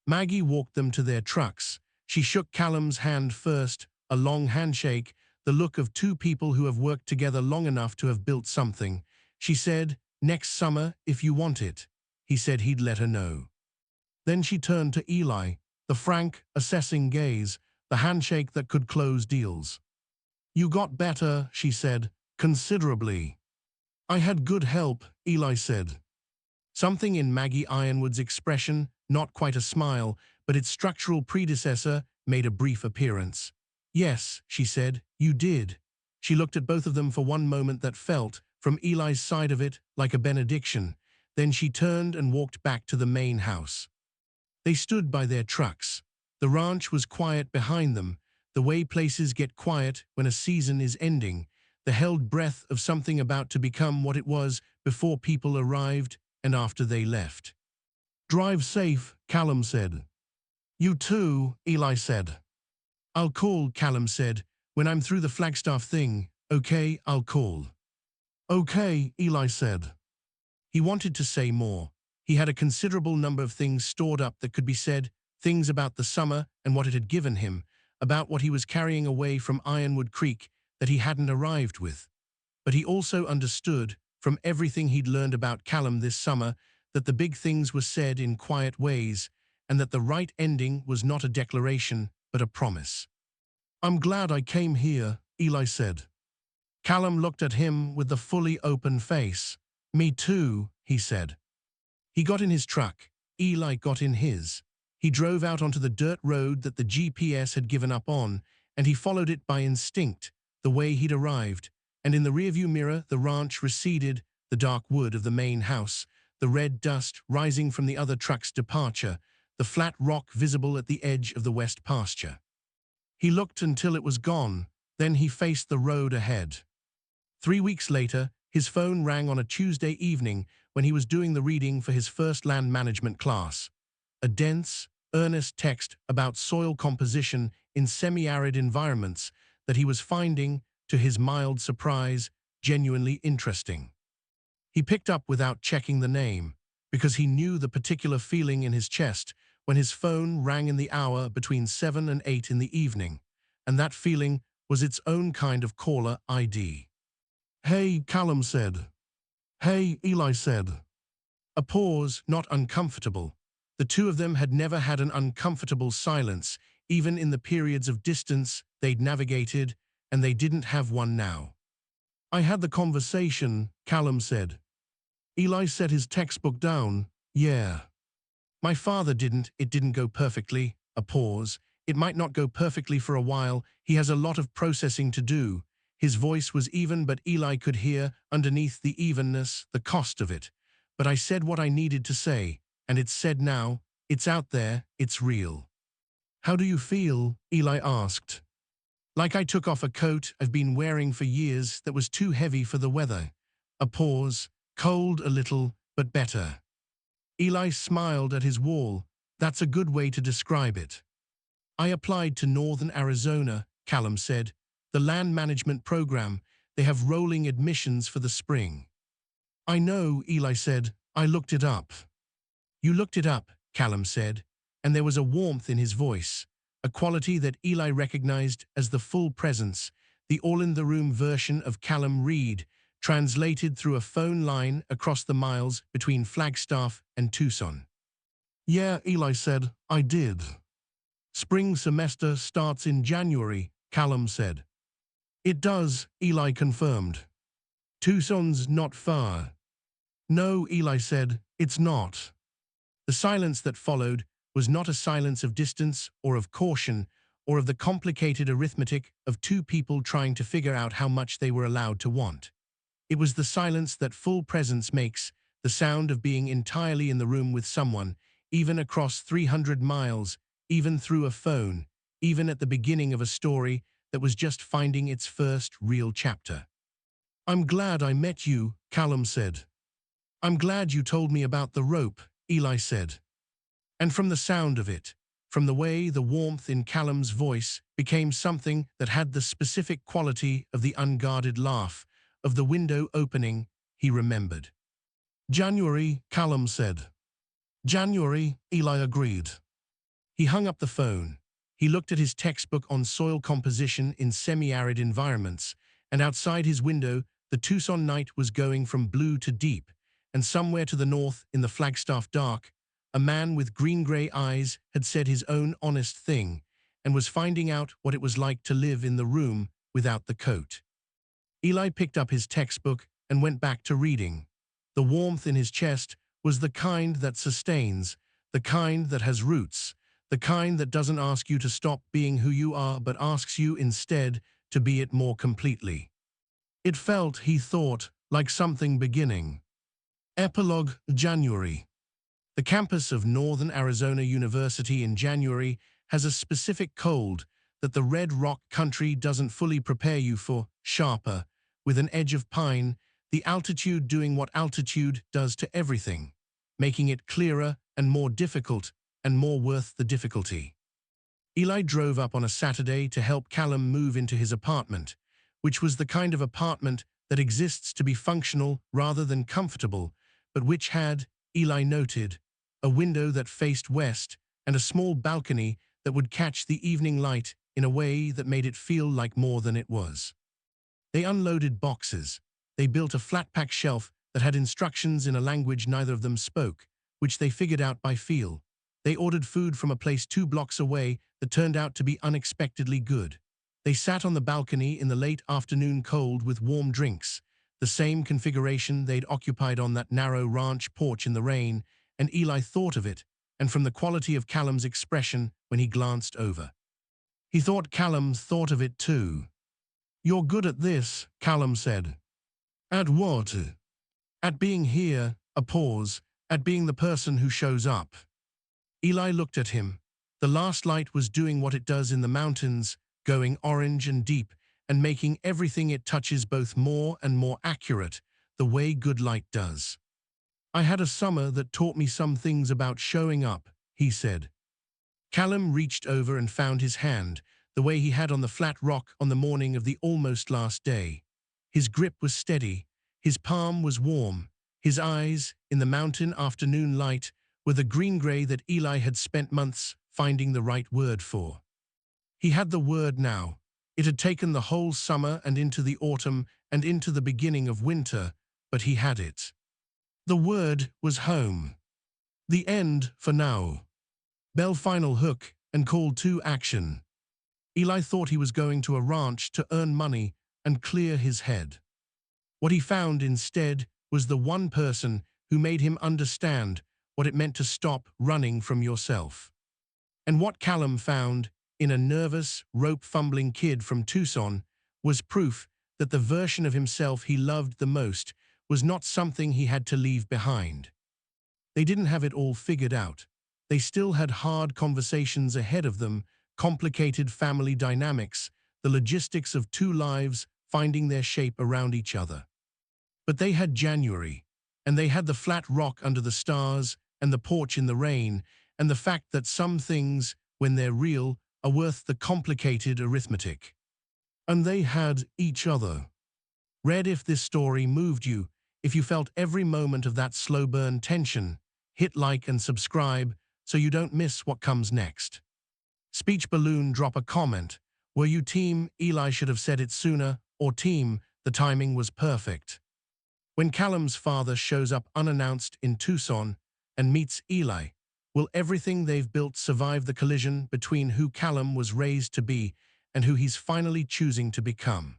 Maggie walked them to their trucks. She shook Callum's hand first, a long handshake, the look of two people who have worked together long enough to have built something. She said, "Next summer, if you want it." He said he'd let her know. Then she turned to Eli, the frank, assessing gaze, the handshake that could close deals. "You got better," she said, "considerably." "I had good help," Eli said. Something in Maggie Ironwood's expression, not quite a smile, but its structural predecessor, made a brief appearance. "Yes," she said, "you did." She looked at both of them for one moment that felt, from Eli's side of it, like a benediction. Then she turned and walked back to the main house. They stood by their trucks. The ranch was quiet behind them, the way places get quiet when a season is ending, the held breath of something about to become what it was before people arrived and after they left. "Drive safe," Callum said. "You too," Eli said. "I'll call," Callum said, "when I'm through the Flagstaff thing. Okay, I'll call." "Okay," Eli said. He wanted to say more. He had a considerable number of things stored up that could be said, things about the summer and what it had given him, about what he was carrying away from Ironwood Creek that he hadn't arrived with. But he also understood, from everything he'd learned about Callum this summer, that the big things were said in quiet ways, and that the right ending was not a declaration, but a promise. "I'm glad I came here," Eli said. Callum looked at him with the fully open face. "Me too," he said. He got in his truck. Eli got in his. He drove out onto the dirt road that the GPS had given up on, and he followed it by instinct, the way he'd arrived. And in the rearview mirror, the ranch receded, the dark wood of the main house, the red dust rising from the other truck's departure, the flat rock visible at the edge of the west pasture. He looked until it was gone, then he faced the road ahead. 3 weeks later, his phone rang on a Tuesday evening when he was doing the reading for his first land management class. A dense, earnest text about soil composition in semi-arid environments that he was finding, to his mild surprise, genuinely interesting. He picked up without checking the name, because he knew the particular feeling in his chest when his phone rang in the hour between 7 and 8 in the evening, and that feeling was its own kind of caller ID. "Hey," Callum said. "Hey," Eli said. A pause, not uncomfortable. The two of them had never had an uncomfortable silence, even in the periods of distance they'd navigated, and they didn't have one now. "I had the conversation," Callum said. Eli set his textbook down. "Yeah. My father didn't. It didn't go perfectly." A pause. "It might not go perfectly for a while. He has a lot of processing to do. His voice was even, but Eli could hear, underneath the evenness, the cost of it. But I said what I needed to say, and it's said now. It's out there, it's real. How do you feel? Eli asked. Like I took off a coat I've been wearing for years that was too heavy for the weather. A pause, cold a little, but better. Eli smiled at his wall. That's a good way to describe it. I applied to Northern Arizona, Callum said. The land management program. They have rolling admissions for the spring. I know, Eli said. I looked it up. You looked it up, Callum said, and there was a warmth in his voice, a quality that Eli recognized as the full presence, the all-in-the-room version of Callum Reed, translated through a phone line across the miles between Flagstaff and Tucson. Yeah, Eli said, I did. Spring semester starts in January, Callum said. It does, Eli confirmed. Tucson's not far. No, Eli said, it's not. The silence that followed was not a silence of distance or of caution or of the complicated arithmetic of two people trying to figure out how much they were allowed to want. It was the silence that full presence makes, the sound of being entirely in the room with someone, even across 300 miles, even through a phone, even at the beginning of a story that was just finding its first real chapter. I'm glad I met you, Callum said. I'm glad you told me about the rope, Eli said. And from the sound of it, from the way the warmth in Callum's voice became something that had the specific quality of the unguarded laugh, of the window opening, he remembered. January, Callum said. January, Eli agreed. He hung up the phone. He looked at his textbook on soil composition in semi-arid environments, and outside his window, the Tucson night was going from blue to deep, and somewhere to the north in the Flagstaff dark, a man with green-gray eyes had said his own honest thing and was finding out what it was like to live in the room without the coat. Eli picked up his textbook and went back to reading. The warmth in his chest was the kind that sustains, the kind that has roots, the kind that doesn't ask you to stop being who you are but asks you instead to be it more completely. It felt, he thought, like something beginning. Epilogue, January. The campus of Northern Arizona University in January has a specific cold that the Red Rock country doesn't fully prepare you for, sharper, with an edge of pine, the altitude doing what altitude does to everything, making it clearer and more difficult and more worth the difficulty. Eli drove up on a Saturday to help Callum move into his apartment, which was the kind of apartment that exists to be functional rather than comfortable, but which had, Eli noted, a window that faced west and a small balcony that would catch the evening light in a way that made it feel like more than it was. They unloaded boxes. They built a flat-pack shelf that had instructions in a language neither of them spoke, which they figured out by feel. They ordered food from a place 2 blocks away that turned out to be unexpectedly good. They sat on the balcony in the late afternoon cold with warm drinks, the same configuration they'd occupied on that narrow ranch porch in the rain, and Eli thought of it, and from the quality of Callum's expression when he glanced over. He thought Callum thought of it too. You're good at this, Callum said. At what? At being here, a pause, at being the person who shows up. Eli looked at him. The last light was doing what it does in the mountains, going orange and deep, and making everything it touches both more and more accurate, the way good light does. I had a summer that taught me some things about showing up, he said. Callum reached over and found his hand, the way he had on the flat rock on the morning of the almost last day. His grip was steady, his palm was warm, his eyes, in the mountain afternoon light, were the green-gray that Eli had spent months finding the right word for. He had the word now. It had taken the whole summer and into the autumn and into the beginning of winter, but he had it. The word was home. The end for now. Bell final hook and call to action. Eli thought he was going to a ranch to earn money and clear his head. What he found instead was the one person who made him understand what it meant to stop running from yourself. And what Callum found in a nervous, rope-fumbling kid from Tucson was proof that the version of himself he loved the most was not something he had to leave behind. They didn't have it all figured out. They still had hard conversations ahead of them, complicated family dynamics, the logistics of two lives finding their shape around each other. But they had January, and they had the flat rock under the stars, and the porch in the rain, and the fact that some things, when they're real, are worth the complicated arithmetic. And they had each other. Read if this story moved you, if you felt every moment of that slow burn tension. Hit like and subscribe so you don't miss what comes next. Speech Balloon, drop a comment. Were you team Eli should have said it sooner, or team the timing was perfect? When Callum's father shows up unannounced in Tucson and meets Eli, will everything they've built survive the collision between who Callum was raised to be and who he's finally choosing to become?